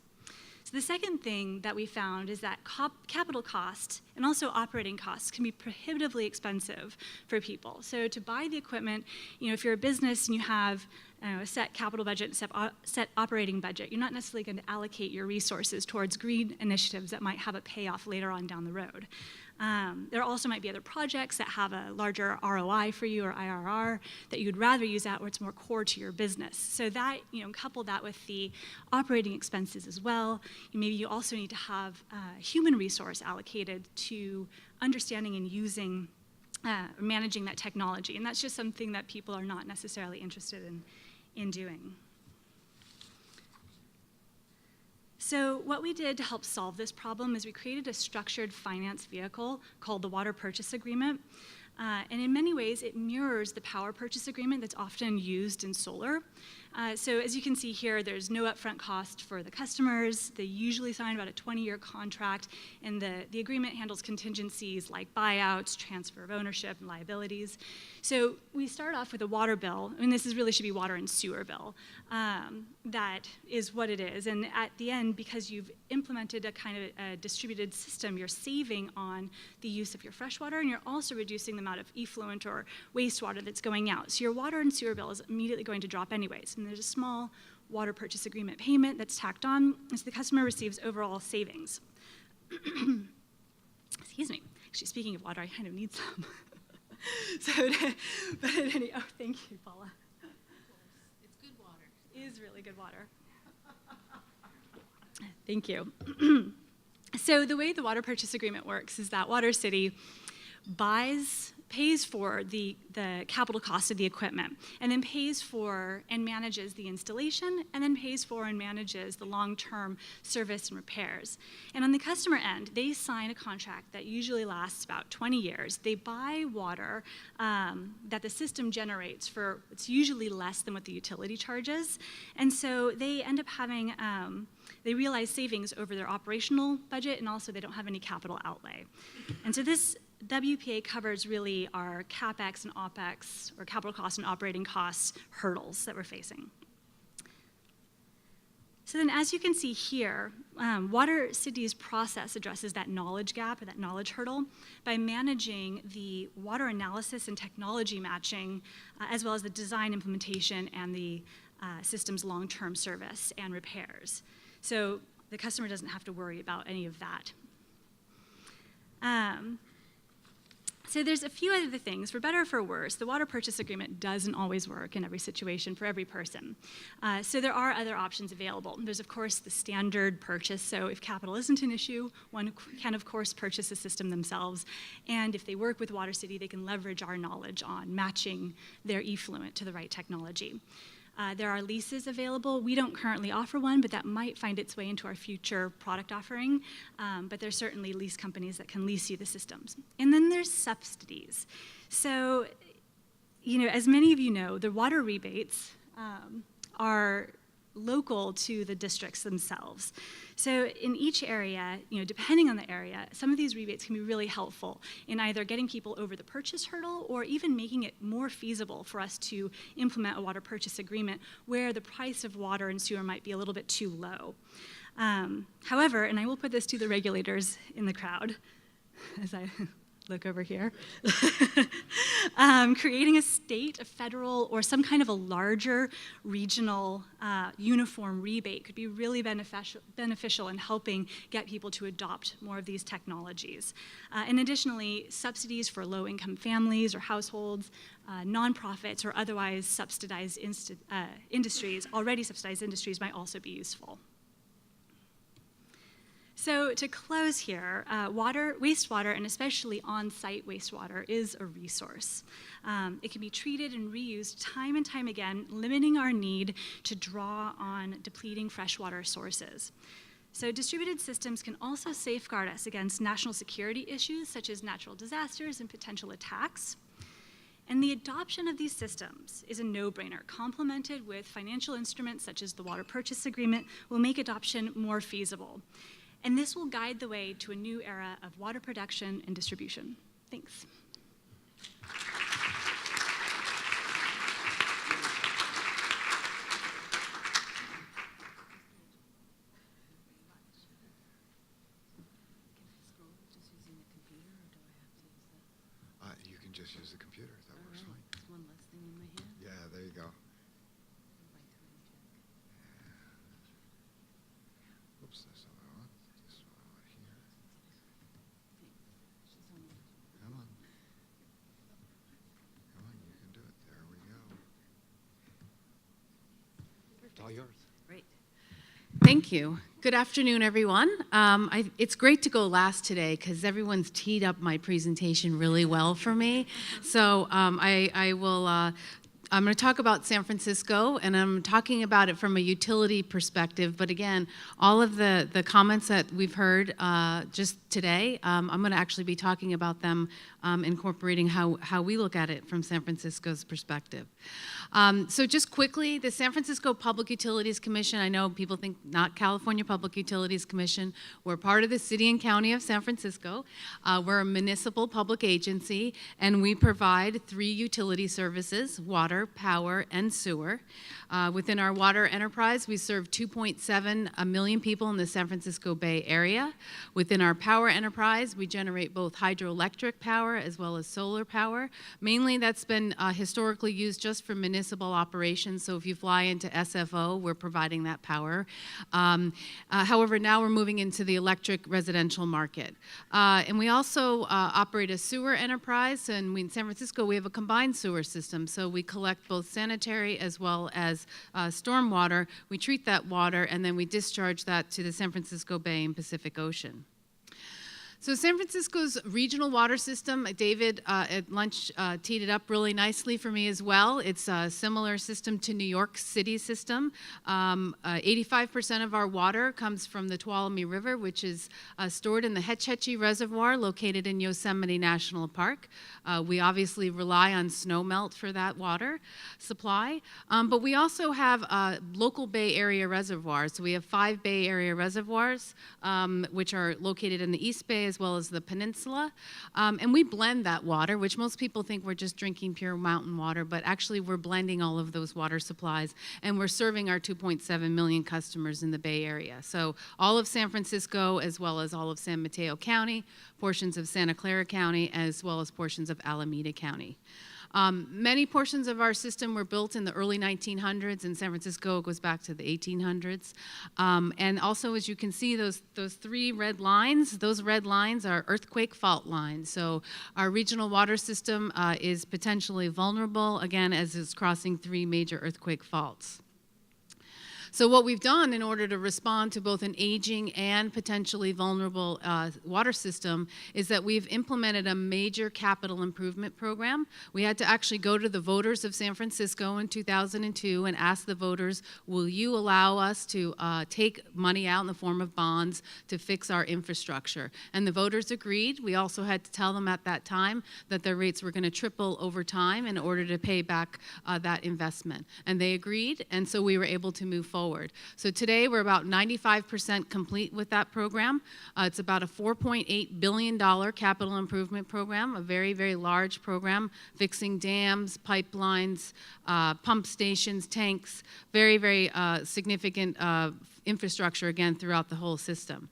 So the second thing that we found is that capital costs and also operating costs can be prohibitively expensive for people. So to buy the equipment, if you're a business and you have a set capital budget, set operating budget, you're not necessarily going to allocate your resources towards green initiatives that might have a payoff later on down the road. There also might be other projects that have a larger ROI for you or IRR that you'd rather use that where it's more core to your business. So that, couple that with the operating expenses as well. Maybe you also need to have human resource allocated to understanding and using, managing that technology. And that's just something that people are not necessarily interested in doing. So what we did to help solve this problem is we created a structured finance vehicle called the Water Purchase Agreement. And in many ways, it mirrors the power purchase agreement that's often used in solar. So as you can see here, there's no upfront cost for the customers. They usually sign about a 20-year contract, and the agreement handles contingencies like buyouts, transfer of ownership, and liabilities. So we start off with a water bill. I mean, this really should be water and sewer bill. That is what it is. And at the end, because you've implemented a kind of a distributed system, you're saving on the use of your fresh water, and you're also reducing the amount of effluent or wastewater that's going out. So your water and sewer bill is immediately going to drop anyways. And there's a small water purchase agreement payment that's tacked on, so the customer receives overall savings. Excuse me. Actually, speaking of water, I kind of need some. Oh, thank you, Paula. It's good water. It is really good water. Thank you. So the way the water purchase agreement works is that Water City pays for the capital cost of the equipment, and then pays for and manages the installation, and then pays for and manages the long-term service and repairs. And on the customer end, they sign a contract that usually lasts about 20 years. They buy water that the system generates for, it's usually less than what the utility charges, and so they end up having, they realize savings over their operational budget, and also they don't have any capital outlay. And so this WPA covers really our CapEx and OpEx, or capital costs and operating costs hurdles that we're facing. So then, as you can see here, Water City's process addresses that knowledge gap, or that knowledge hurdle, by managing the water analysis and technology matching, as well as the design, implementation, and the system's long-term service and repairs. So the customer doesn't have to worry about any of that. So there's a few other things. For better or for worse, the water purchase agreement doesn't always work in every situation for every person. So there are other options available. There's, of course, the standard purchase. So if capital isn't an issue, one can, of course, purchase the system themselves. And if they work with Water City, they can leverage our knowledge on matching their effluent to the right technology. There are leases available. We don't currently offer one, but that might find its way into our future product offering. But there's certainly lease companies that can lease you the systems. And then there's subsidies. So, as many of you know, the water rebates are local to the districts themselves. So in each area, depending on the area, some of these rebates can be really helpful in either getting people over the purchase hurdle or even making it more feasible for us to implement a water purchase agreement where the price of water and sewer might be a little bit too low. However, and I will put this to the regulators in the crowd as I look over here, creating a state, a federal, or some kind of a larger regional uniform rebate could be really beneficial in helping get people to adopt more of these technologies. And additionally, subsidies for low-income families or households, nonprofits, or otherwise subsidized industries, already subsidized industries might also be useful. So to close here, wastewater, and especially on-site wastewater, is a resource. It can be treated and reused time and time again, limiting our need to draw on depleting freshwater sources. So distributed systems can also safeguard us against national security issues such as natural disasters and potential attacks. And the adoption of these systems is a no-brainer. Complemented with financial instruments such as the Water Purchase Agreement will make adoption more feasible. And this will guide the way to a new era of water production and distribution. Thanks. You can just use the computer. That works fine. One less thing in my hand. Yeah, there you go. Oops, this one, here. Come on. Come on, you can do it. There we go. It's all yours. Great. Thank you. Good afternoon, everyone. It's great to go last today because everyone's teed up my presentation really well for me. So I'm going to talk about San Francisco, and I'm talking about it from a utility perspective. But again, all of the comments that we've heard just today, I'm going to actually be talking about them, incorporating how we look at it from San Francisco's perspective. So just quickly, the San Francisco Public Utilities Commission, I know people think not California Public Utilities Commission. We're part of the City and County of San Francisco. We're a municipal public agency, and we provide 3 utility services: water, power, and sewer. Within our water enterprise, we serve 2.7 million people in the San Francisco Bay Area. Within our power enterprise, we generate both hydroelectric power as well as solar power. Mainly that's been historically used just for municipal operations, so if you fly into SFO, we're providing that power. However, now we're moving into the electric residential market. And we also operate a sewer enterprise, and in San Francisco, we have a combined sewer system, so we collect both sanitary as well as stormwater. We treat that water, and then we discharge that to the San Francisco Bay and Pacific Ocean. So San Francisco's regional water system, David at lunch teed it up really nicely for me as well. It's a similar system to New York City's system. 85% of our water comes from the Tuolumne River, which is stored in the Hetch Hetchy Reservoir located in Yosemite National Park. We obviously rely on snowmelt for that water supply, but we also have local Bay Area reservoirs. So we have 5 Bay Area reservoirs, which are located in the East Bay as well as the peninsula. And we blend that water, which most people think we're just drinking pure mountain water, but actually we're blending all of those water supplies, and we're serving our 2.7 million customers in the Bay Area. So all of San Francisco, as well as all of San Mateo County, portions of Santa Clara County, as well as portions of Alameda County. Many portions of our system were built in the early 1900s. In San Francisco, it goes back to the 1800s. And also, as you can see, those 3 red lines, those red lines are earthquake fault lines. So our regional water system is potentially vulnerable, again, as it's crossing 3 major earthquake faults. So what we've done in order to respond to both an aging and potentially vulnerable water system is that we've implemented a major capital improvement program. We had to actually go to the voters of San Francisco in 2002 and ask the voters, will you allow us to take money out in the form of bonds to fix our infrastructure? And the voters agreed. We also had to tell them at that time that their rates were going to triple over time in order to pay back that investment. And they agreed, and so we were able to move forward. So today we're about 95% complete with that program. It's about a $4.8 billion capital improvement program, a very, very large program, fixing dams, pipelines, pump stations, tanks, very, very significant infrastructure, again, throughout the whole system.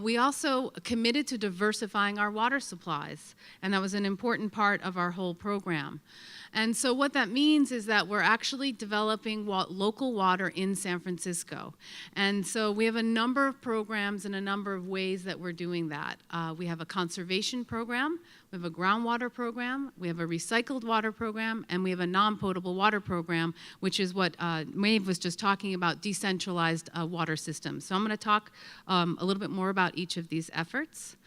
We also committed to diversifying our water supplies, and that was an important part of our whole program. And so what that means is that we're actually developing local water in San Francisco. And so we have a number of programs and a number of ways that we're doing that. We have a conservation program, we have a groundwater program, we have a recycled water program, and we have a non-potable water program, which is what Maeve was just talking about, decentralized water systems. So I'm going to talk a little bit more about each of these efforts.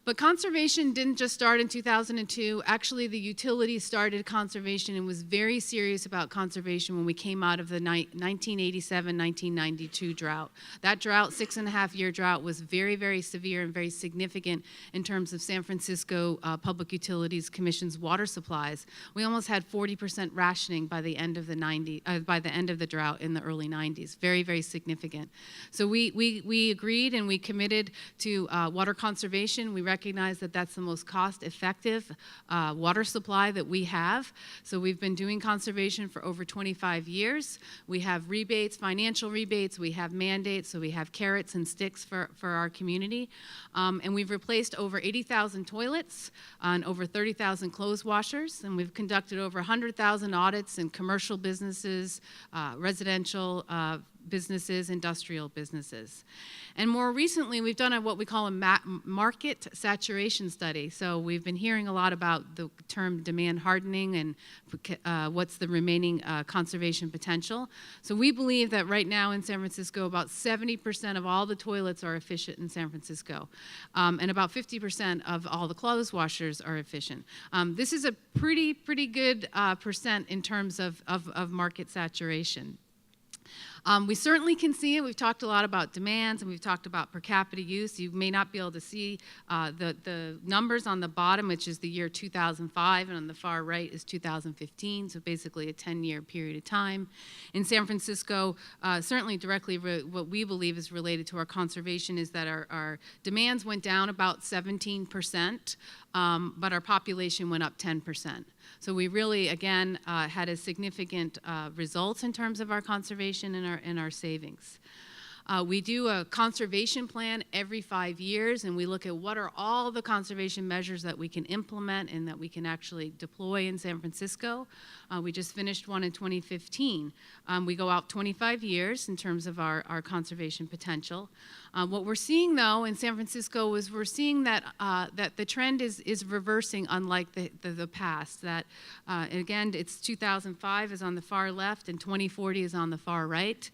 But conservation didn't just start in 2002. Actually, the utility started conservation and was very serious about conservation when we came out of the 1987-1992 drought. That drought, 6.5-year drought, was very, very severe and very significant in terms of San Francisco Public Utilities Commission's water supplies. We almost had 40% rationing by the end of the drought in the early 90s. Very, very significant. So we agreed and we committed to water conservation. We recognize that that's the most cost-effective water supply that we have. So we've been doing conservation for over 25 years. We have rebates, financial rebates, we have mandates, so we have carrots and sticks for our community. And we've replaced over 80,000 toilets and over 30,000 clothes washers, and we've conducted over 100,000 audits in commercial businesses, residential businesses, industrial businesses. And more recently, we've done what we call a market saturation study. So we've been hearing a lot about the term demand hardening and what's the remaining conservation potential. So we believe that right now in San Francisco, about 70% of all the toilets are efficient in San Francisco, and about 50% of all the clothes washers are efficient. This is a pretty good percent in terms of market saturation. We certainly can see it. We've talked a lot about demands, and we've talked about per capita use. You may not be able to see the numbers on the bottom, which is the year 2005, and on the far right is 2015, so basically a 10-year period of time. In San Francisco, certainly directly what we believe is related to our conservation is that our demands went down about 17%, but our population went up 10%. So we really, again, had a significant results in terms of our conservation and our savings. We do a conservation plan every 5 years, and we look at what are all the conservation measures that we can implement and that we can actually deploy in San Francisco. We just finished one in 2015. We go out 25 years in terms of our conservation potential. What we're seeing, though, in San Francisco is we're seeing that the trend is reversing, unlike the past. That, again, it's 2005 is on the far left and 2040 is on the far right.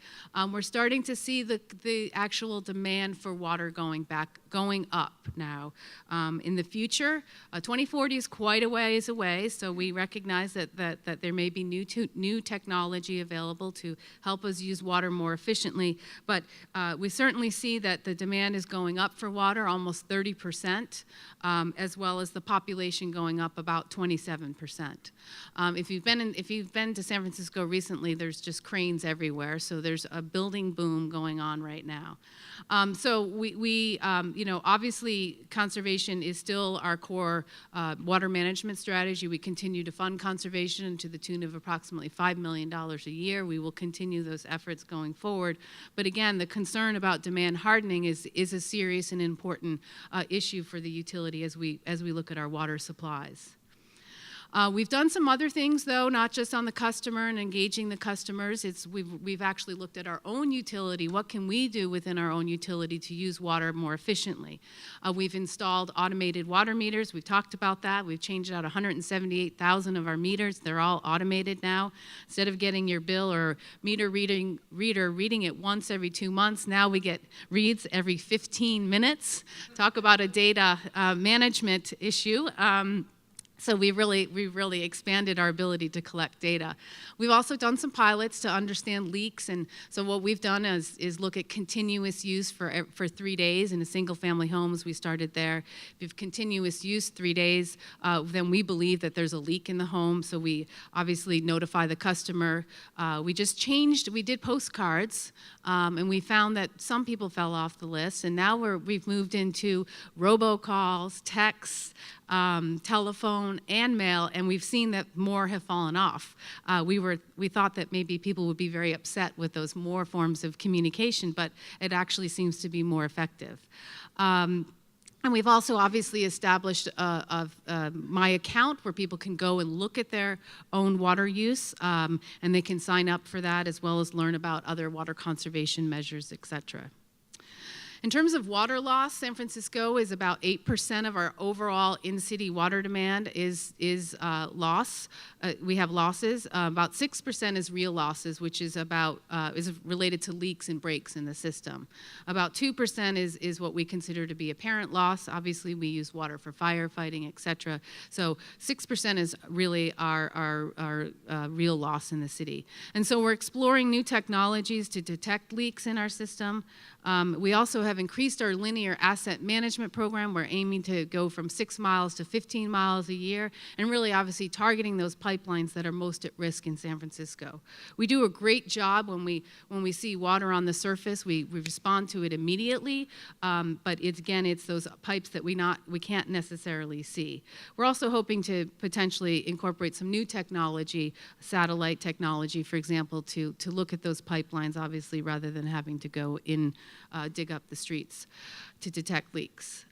We're starting to see the actual demand for water going up now. In the future, 2040 is quite a ways away, so we recognize that there may be new technology available to help us use water more efficiently, but we certainly see that the demand is going up for water almost 30%, as well as the population going up about 27%. If you've been to San Francisco recently, there's just cranes everywhere, so there's a building boom going on right now. So we obviously conservation is still our core water management strategy. We continue to fund conservation to the tune of approximately $5 million a year. We will continue those efforts going forward. But again, the concern about demand hardening is a serious and important issue for the utility as we look at our water supplies. We've done some other things, though, not just on the customer and engaging the customers. We've actually looked at our own utility. What can we do within our own utility to use water more efficiently? We've installed automated water meters. We've talked about that. We've changed out 178,000 of our meters. They're all automated now. Instead of getting your bill or meter reader reading it once every 2 months, now we get reads every 15 minutes. Talk about a data management issue. So we really expanded our ability to collect data. We've also done some pilots to understand leaks, and so what we've done is look at continuous use for 3 days in a single-family homes. We started there. If you have continuous use 3 days, then we believe that there's a leak in the home, so we obviously notify the customer. We did postcards, and we found that some people fell off the list, and now we've moved into robocalls, texts, telephone, and mail, and we've seen that more have fallen off. We thought that maybe people would be very upset with those more forms of communication, but it actually seems to be more effective. And we've also obviously established My Account, where people can go and look at their own water use, and they can sign up for that as well as learn about other water conservation measures, et cetera. In terms of water loss, San Francisco is about 8% of our overall in-city water demand is loss. We have losses. About 6% is real losses, which is related to leaks and breaks in the system. About 2% is what we consider to be apparent loss. Obviously, we use water for firefighting, et cetera. So 6% is really our real loss in the city. And so we're exploring new technologies to detect leaks in our system. We also have increased our linear asset management program. We're aiming to go from 6 miles to 15 miles a year, and really obviously targeting those pipelines that are most at risk in San Francisco. We do a great job when we see water on the surface. We respond to it immediately, but it's those pipes that we can't necessarily see. We're also hoping to potentially incorporate some new technology, satellite technology, for example, to look at those pipelines, obviously, rather than having to go in dig up the streets to detect leaks.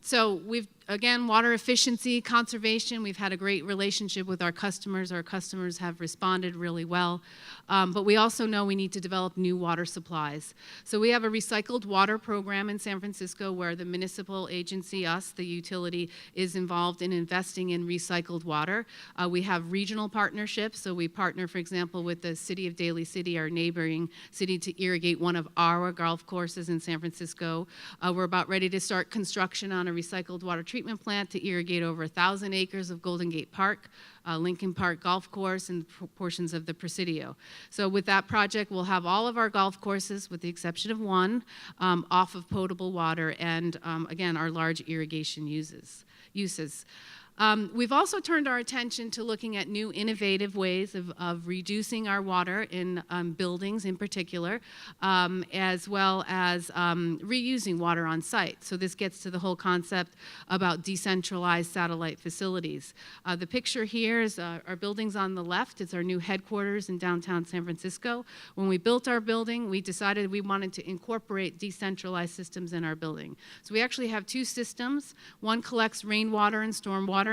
So we've, again, water efficiency, conservation, we've had a great relationship with our customers. Our customers have responded really well. But we also know we need to develop new water supplies. So we have a recycled water program in San Francisco where the municipal agency, us, the utility, is involved in investing in recycled water. We have regional partnerships. So we partner, for example, with the city of Daly City, our neighboring city, to irrigate one of our golf courses in San Francisco. We're about ready to start construction on a recycled water treatment plant to irrigate over 1,000 acres of Golden Gate Park, Lincoln Park Golf Course, and portions of the Presidio. So with that project, we'll have all of our golf courses, with the exception of one, off of potable water and, again, our large irrigation uses. We've also turned our attention to looking at new innovative ways of reducing our water in buildings in particular, as well as reusing water on site. So this gets to the whole concept about decentralized satellite facilities. The picture here is our buildings on the left. It's our new headquarters in downtown San Francisco. When we built our building, we decided we wanted to incorporate decentralized systems in our building. So we actually have two systems. One collects rainwater and stormwater.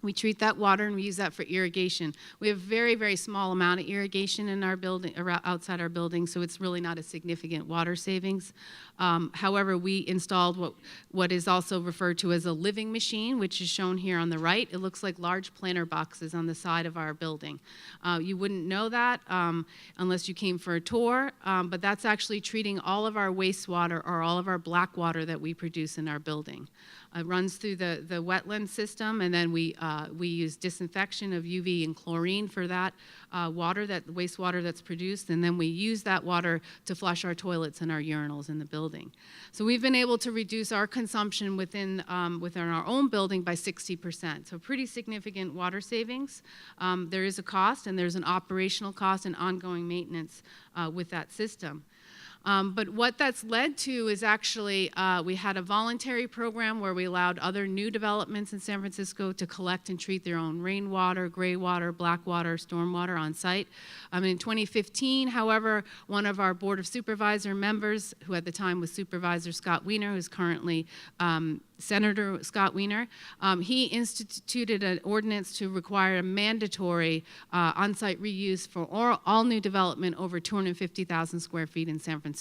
We treat that water and we use that for irrigation. We have very, very small amount of irrigation in our building, outside our building, so it's really not a significant water savings. However, we installed what is also referred to as a living machine, which is shown here on the right. It looks like large planter boxes on the side of our building. You wouldn't know that unless you came for a tour, but that's actually treating all of our wastewater or all of our black water that we produce in our building. It runs through the wetland system, and then we use disinfection of UV and chlorine for that water, that wastewater that's produced, and then we use that water to flush our toilets and our urinals in the building. So we've been able to reduce our consumption within our own building by 60%. So pretty significant water savings. There is a cost, and there's an operational cost and ongoing maintenance with that system. But what that's led to is actually we had a voluntary program where we allowed other new developments in San Francisco to collect and treat their own rainwater, gray water, black water, stormwater on site. In 2015, however, one of our Board of Supervisor members, who at the time was Supervisor Scott Wiener, who's currently Senator Scott Wiener, he instituted an ordinance to require a mandatory on-site reuse for all new development over 250,000 square feet in San Francisco.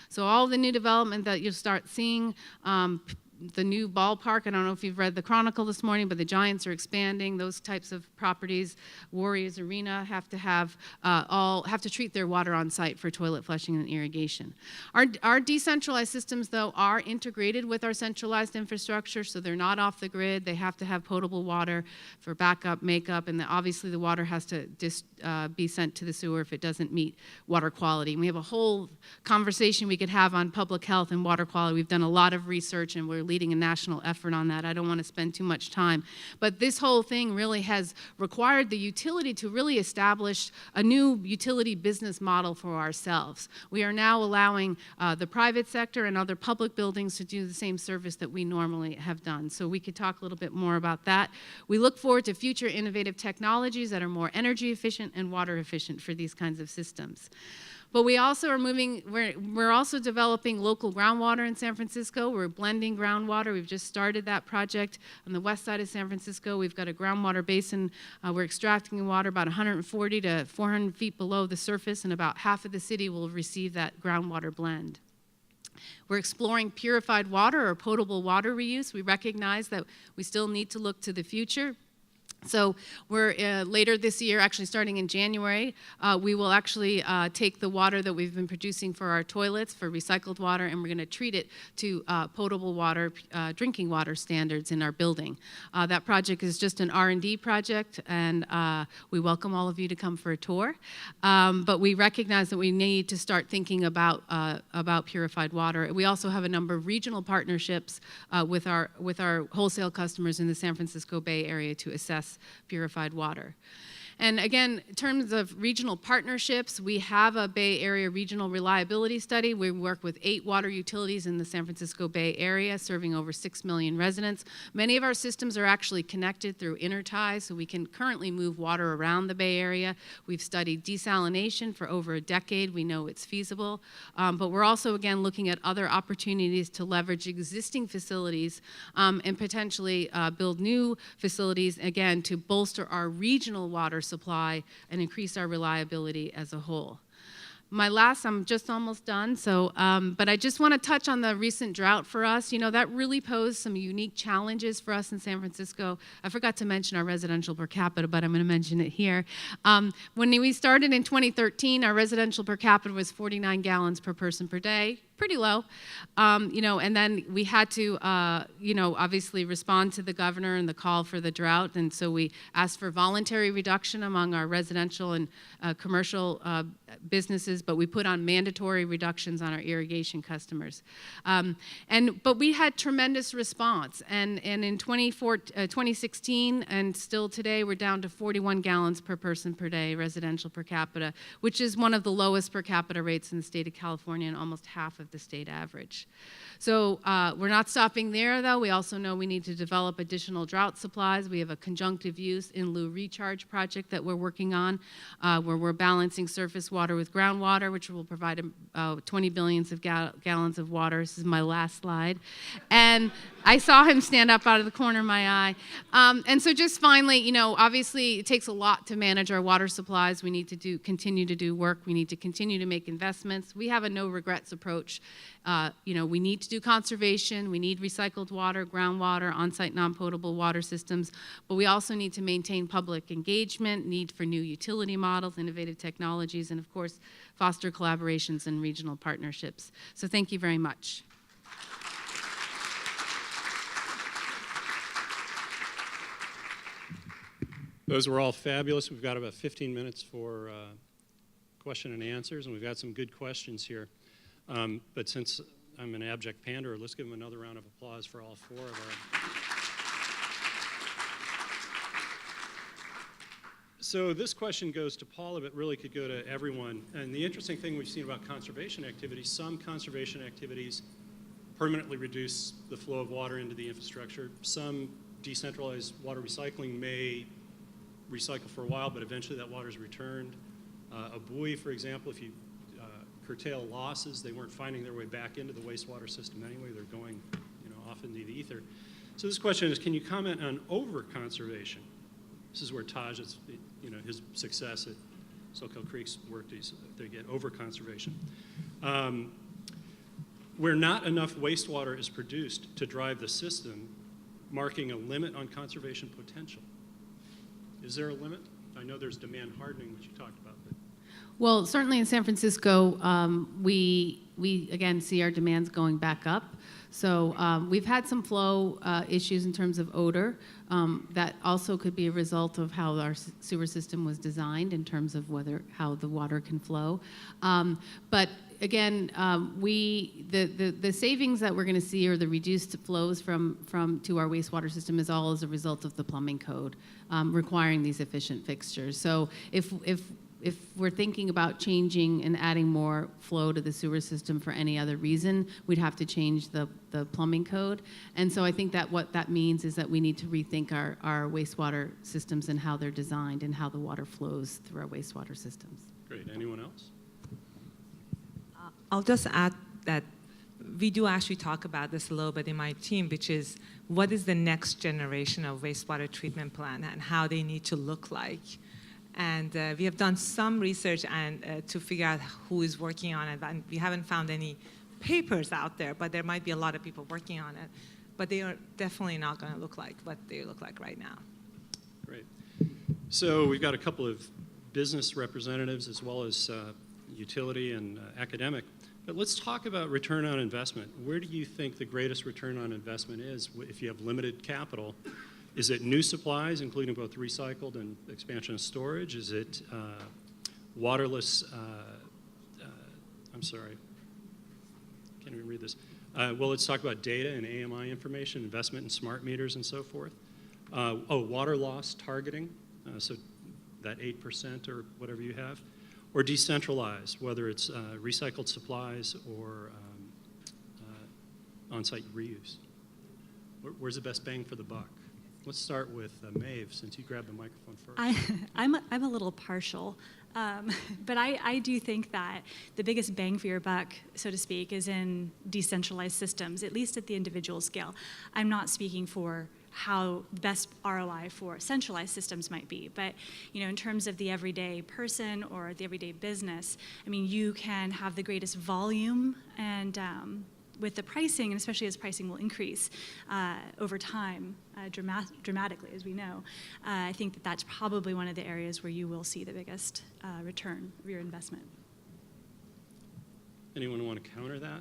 So all the new development that you'll start seeing, the new ballpark, I don't know if you've read the Chronicle this morning, but the Giants are expanding. Those types of properties, Warriors Arena, have to treat their water on site for toilet flushing and irrigation. Our decentralized systems, though, are integrated with our centralized infrastructure, so they're not off the grid. They have to have potable water for backup, makeup, and obviously the water has to be sent to the sewer if it doesn't meet water quality. And we have a whole conversation we could have on public health and water quality. We've done a lot of research, and we're leading a national effort on that. I don't want to spend too much time. But this whole thing really has required the utility to really establish a new utility business model for ourselves. We are now allowing the private sector and other public buildings to do the same service that we normally have done. So we could talk a little bit more about that. We look forward to future innovative technologies that are more energy efficient and water efficient for these kinds of systems. But we also are we're also developing local groundwater in San Francisco. We're blending groundwater. We've just started that project on the west side of San Francisco. We've got a groundwater basin. We're extracting water about 140 to 400 feet below the surface, and about half of the city will receive that groundwater blend. We're exploring purified water or potable water reuse. We recognize that we still need to look to the future. So we're later this year, actually starting in January, we will actually take the water that we've been producing for our toilets, for recycled water, and we're going to treat it to potable water, drinking water standards in our building. That project is just an R&D project, and we welcome all of you to come for a tour. But we recognize that we need to start thinking about purified water. We also have a number of regional partnerships with our wholesale customers in the San Francisco Bay Area to assess purified water. And again, in terms of regional partnerships, we have a Bay Area Regional Reliability Study. We work with 8 water utilities in the San Francisco Bay Area, serving over 6 million residents. Many of our systems are actually connected through interties, so we can currently move water around the Bay Area. We've studied desalination for over a decade. We know it's feasible. But we're also, again, looking at other opportunities to leverage existing facilities and potentially build new facilities, again, to bolster our regional water supply and increase our reliability as a whole. I'm just almost done, so, but I just want to touch on the recent drought for us. You know, that really posed some unique challenges for us in San Francisco. I forgot to mention our residential per capita, but I'm going to mention it here. When we started in 2013, our residential per capita was 49 gallons per person per day. Pretty low, you know, and then we had to, you know, obviously respond to the governor and the call for the drought, and so we asked for voluntary reduction among our residential and commercial businesses, but we put on mandatory reductions on our irrigation customers. But we had tremendous response, and in 2016 and still today, we're down to 41 gallons per person per day, residential per capita, which is one of the lowest per capita rates in the state of California and almost half of the state average. So we're not stopping there, though. We also know we need to develop additional drought supplies. We have a conjunctive use in lieu recharge project that we're working on, where we're balancing surface water with groundwater, which will provide 20 billions of gallons of water. This is my last slide. And I saw him stand up out of the corner of my eye. And so just finally, you know, obviously it takes a lot to manage our water supplies. We need to continue to do work. We need to continue to make investments. We have a no regrets approach. You know, we need to do conservation. We need recycled water, groundwater, on-site non-potable water systems. But we also need to maintain public engagement, need for new utility models, innovative technologies, and of course, foster collaborations and regional partnerships. So thank you very much. Those were all fabulous. We've got about 15 minutes for question and answers, and we've got some good questions here. But since I'm an abject panderer, let's give them another round of applause for all 4 of our. So this question goes to Paula, but really could go to everyone. And the interesting thing we've seen about conservation activities, some conservation activities permanently reduce the flow of water into the infrastructure. Some decentralized water recycling may recycle for a while, but eventually that water is returned. A buoy, for example, if you curtail losses, they weren't finding their way back into the wastewater system anyway. They're going, you know, off into the ether. So this question is, can you comment on over-conservation? This is where Taj, you know, his success at Soquel Creek's worked, they get over-conservation. Where not enough wastewater is produced to drive the system, marking a limit on conservation potential. Is there a limit? I know there's demand hardening, which you talked about. But. Well, certainly in San Francisco, we again see our demands going back up. So we've had some flow issues in terms of odor. That also could be a result of how our sewer system was designed in terms of how the water can flow. But again, the savings that we're going to see, or the reduced flows from to our wastewater system, is all as a result of the plumbing code requiring these efficient fixtures. So if we're thinking about changing and adding more flow to the sewer system for any other reason, we'd have to change the plumbing code. And so I think that what that means is that we need to rethink our wastewater systems and how they're designed and how the water flows through our wastewater systems. Great. Anyone else? I'll just add that we do actually talk about this a little bit in my team, which is what is the next generation of wastewater treatment plant and how they need to look like. And we have done some research to figure out who is working on it, and we haven't found any papers out there, but there might be a lot of people working on it. But they are definitely not going to look like what they look like right now. Great. So we've got a couple of business representatives as well as utility and academic. But let's talk about return on investment. Where do you think the greatest return on investment is if you have limited capital? Is it new supplies, including both recycled and expansion of storage? Is it waterless, I'm sorry, can't even read this. Well, let's talk about data and AMI information, investment in smart meters and so forth. Water loss targeting. So that 8% or whatever you have, or decentralized, whether it's recycled supplies or on-site reuse? Where's the best bang for the buck? Let's start with Maeve, since you grabbed the microphone first. I'm a little partial, but I do think that the biggest bang for your buck, so to speak, is in decentralized systems, at least at the individual scale. I'm not speaking for how best ROI for centralized systems might be, but in terms of the everyday person or the everyday business, I mean, you can have the greatest volume and with the pricing, and especially as pricing will increase over time dramatically, as we know, I think that that's probably one of the areas where you will see the biggest return of your investment. Anyone want to counter that?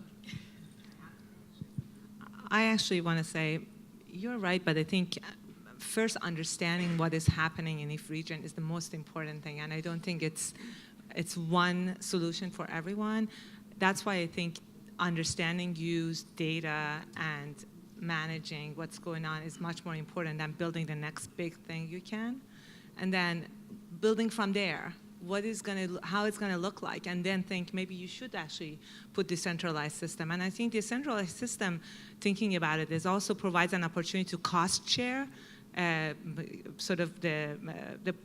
I actually want to say, you're right, but I think first understanding what is happening in each region is the most important thing, and I don't think it's one solution for everyone. That's why I think understanding use data and managing what's going on is much more important than building the next big thing you can, and then building from there. How it's going to look like, and then think maybe you should actually put decentralized system. And I think decentralized system, thinking about it, also provides an opportunity to cost share,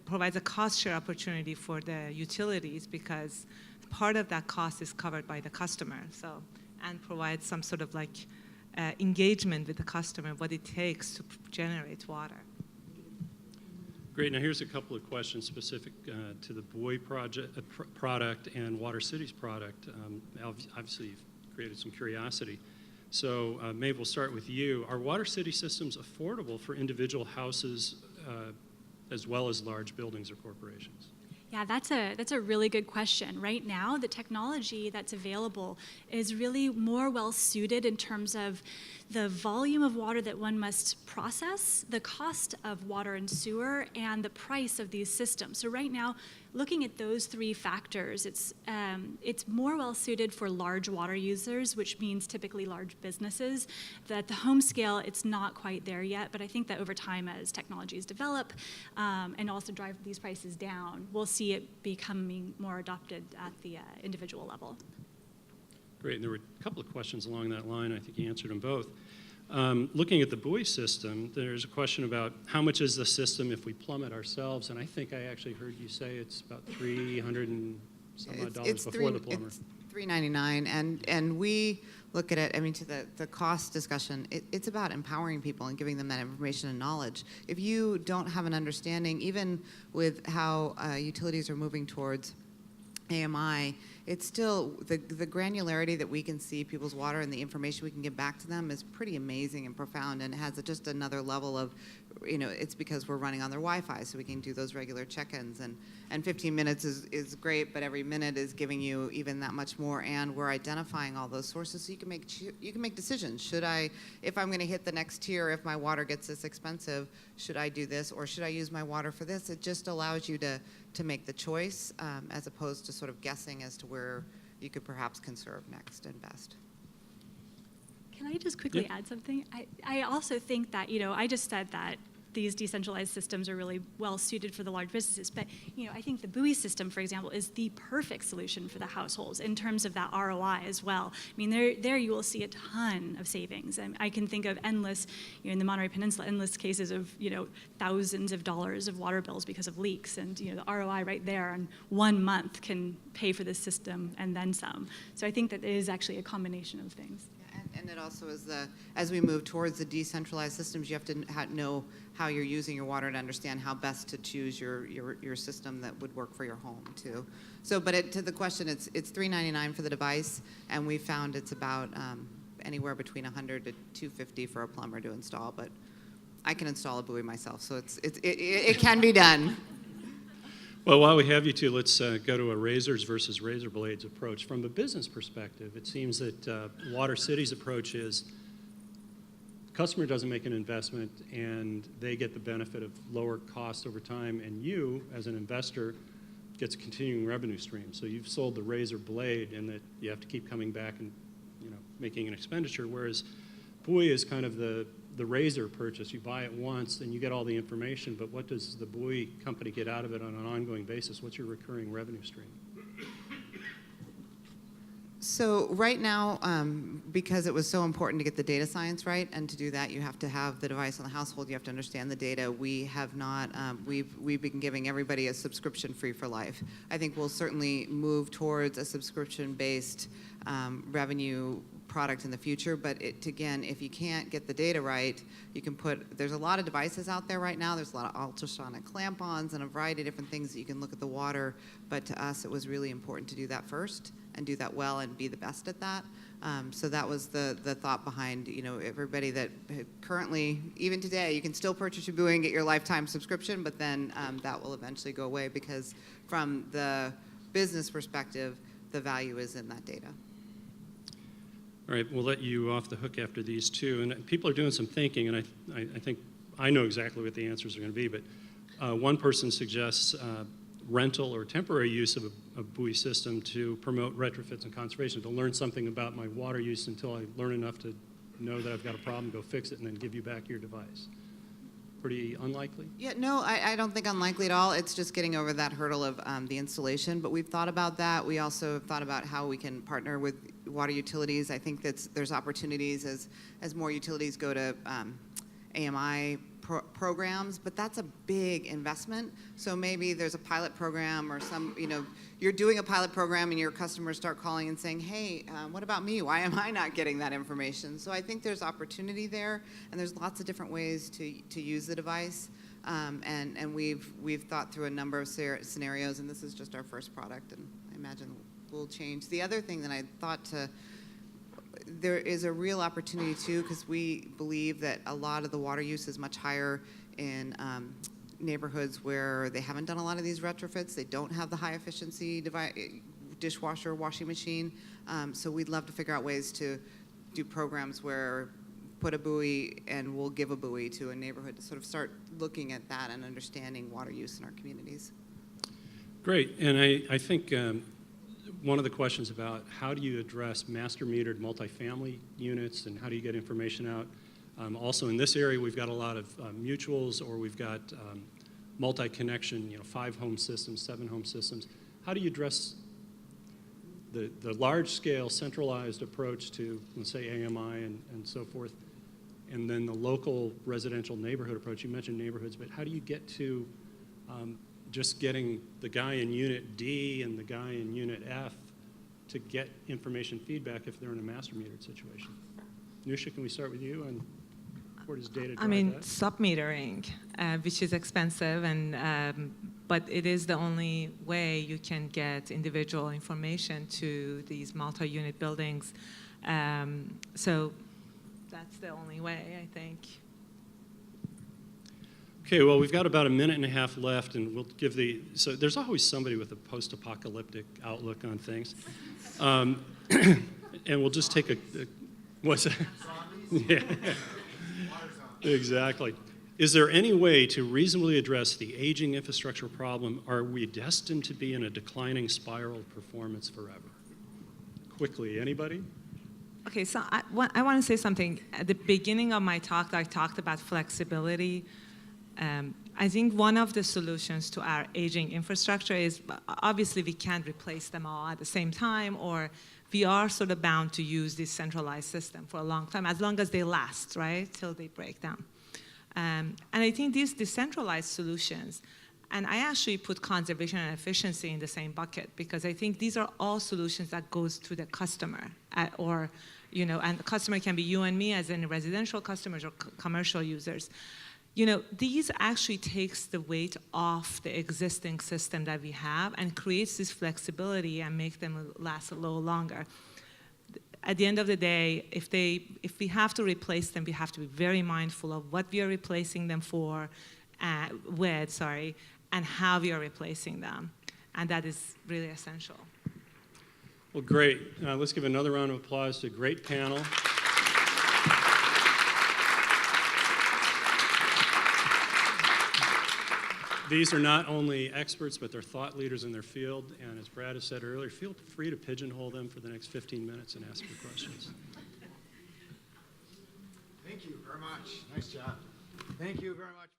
provides a cost share opportunity for the utilities, because part of that cost is covered by the customer. And provides some sort of engagement with the customer, what it takes to generate water. Great. Now here's a couple of questions specific to the Bowie product and Water Cities product. Obviously, you've created some curiosity. So Maeve, we'll start with you. Are Water City systems affordable for individual houses as well as large buildings or corporations? Yeah, that's a really good question. Right now, the technology that's available is really more well suited in terms of the volume of water that one must process, the cost of water and sewer, and the price of these systems. So right now, looking at those three factors, it's more well suited for large water users, which means typically large businesses. At the home scale, it's not quite there yet, but I think that over time, as technologies develop and also drive these prices down, we'll see it becoming more adopted at the individual level. Great, and there were a couple of questions along that line. I think you answered them both. Looking at the Bowie system, there's a question about how much is the system if we plumb it ourselves, and I think I actually heard you say it's about $300 and some odd dollars before the plumber. It's $399, and we look at it, I mean, to the cost discussion, it's about empowering people and giving them that information and knowledge. If you don't have an understanding, even with how utilities are moving towards AMI, it's still, the granularity that we can see people's water and the information we can give back to them is pretty amazing and profound, and has just another level of, it's because we're running on their Wi-Fi, so we can do those regular check-ins, and 15 minutes is great, but every minute is giving you even that much more, and we're identifying all those sources, so you can make decisions. Should I, if I'm going to hit the next tier, if my water gets this expensive, should I do this, or should I use my water for this? It just allows you to make the choice, as opposed to sort of guessing as to where you could perhaps conserve next and best. Can I just quickly add something? I also think that, I just said that these decentralized systems are really well suited for the large businesses, but I think the Bowie system, for example, is the perfect solution for the households in terms of that ROI as well. I mean, there you will see a ton of savings, and I can think of endless, in the Monterey Peninsula, endless cases of thousands of dollars of water bills because of leaks, and the ROI right there in 1 month can pay for this system and then some. So I think that it is actually a combination of things. And it also is as we move towards the decentralized systems, you have to know how you're using your water to understand how best to choose your system that would work for your home too. So, but to the question, it's $399 for the device, and we found it's about anywhere between $100 to $250 for a plumber to install. But I can install a Bowie myself, so it can be done. Well, while we have you two, let's go to a razors versus razor blades approach. From a business perspective, it seems that Water City's approach is the customer doesn't make an investment and they get the benefit of lower cost over time, and you, as an investor, gets a continuing revenue stream. So you've sold the razor blade in that you have to keep coming back and making an expenditure, whereas Bowie is kind of the the razor purchase. You buy it once and you get all the information, but what does the buoy company get out of it on an ongoing basis? What's your recurring revenue stream? So right now, because it was so important to get the data science right, and to do that, you have to have the device in the household. You have to understand the data. We have not. We've been giving everybody a subscription free for life. I think we'll certainly move towards a subscription-based revenue product in the future. But again, if you can't get the data right, you can put. There's a lot of devices out there right now. There's a lot of ultrasonic clamp-ons and a variety of different things that you can look at the water. But to us, it was really important to do that first and do that well and be the best at that. So that was the thought behind, everybody that currently, even today, you can still purchase your buoy and get your lifetime subscription, but then that will eventually go away because from the business perspective, the value is in that data. All right, we'll let you off the hook after these two. And people are doing some thinking, and I think I know exactly what the answers are going to be, but one person suggests rental or temporary use of a buoy system to promote retrofits and conservation, to learn something about my water use until I learn enough to know that I've got a problem, go fix it, and then give you back your device. Pretty unlikely? Yeah, no, I don't think unlikely at all. It's just getting over that hurdle of the installation. But we've thought about that. We also have thought about how we can partner with water utilities. I think there's opportunities as more utilities go to AMI programs, but that's a big investment. So maybe there's a pilot program or you're doing a pilot program and your customers start calling and saying, hey, what about me? Why am I not getting that information? So I think there's opportunity there, and there's lots of different ways to use the device. And we've thought through a number of scenarios, and this is just our first product, and I imagine we'll change. The other thing that I thought there is a real opportunity too, because we believe that a lot of the water use is much higher in neighborhoods where they haven't done a lot of these retrofits. They don't have the high efficiency dishwasher, washing machine. So we'd love to figure out ways to do programs where put a buoy and we'll give a buoy to a neighborhood to sort of start looking at that and understanding water use in our communities. Great, and I think one of the questions about how do you address master metered multifamily units and how do you get information out? Also in this area, we've got a lot of mutuals, or we've got multi-connection, 5 home systems, 7 home systems. How do you address the large-scale centralized approach to, let's say, AMI and so forth, and then the local residential neighborhood approach? You mentioned neighborhoods, but how do you get to just getting the guy in Unit D and the guy in Unit F to get information feedback if they're in a master metered situation? Nusha, can we start with you? And where does data drive that? Sub-metering, which is expensive, but it is the only way you can get individual information to these multi-unit buildings. So that's the only way, I think. Okay, well, we've got about a minute and a half left, and we'll give so there's always somebody with a post-apocalyptic outlook on things. And we'll just take what's that? Yeah, exactly. Is there any way to reasonably address the aging infrastructure problem? Are we destined to be in a declining spiral of performance forever? Quickly, anybody? Okay, so I want to say something. At the beginning of my talk, I talked about flexibility. I think one of the solutions to our aging infrastructure is, obviously we can't replace them all at the same time, or we are sort of bound to use this centralized system for a long time, as long as they last, right, till they break down. And I think these decentralized solutions, and I actually put conservation and efficiency in the same bucket, because I think these are all solutions that goes to the customer, and the customer can be you and me as in residential customers or commercial users. These actually takes the weight off the existing system that we have and creates this flexibility and make them last a little longer. At the end of the day, if we have to replace them, we have to be very mindful of what we are replacing them with, and how we are replacing them. And that is really essential. Well, great. Let's give another round of applause to a great panel. These are not only experts, but they're thought leaders in their field. And as Brad has said earlier, feel free to pigeonhole them for the next 15 minutes and ask your questions. Thank you very much. much. Nice job. Thank you very much.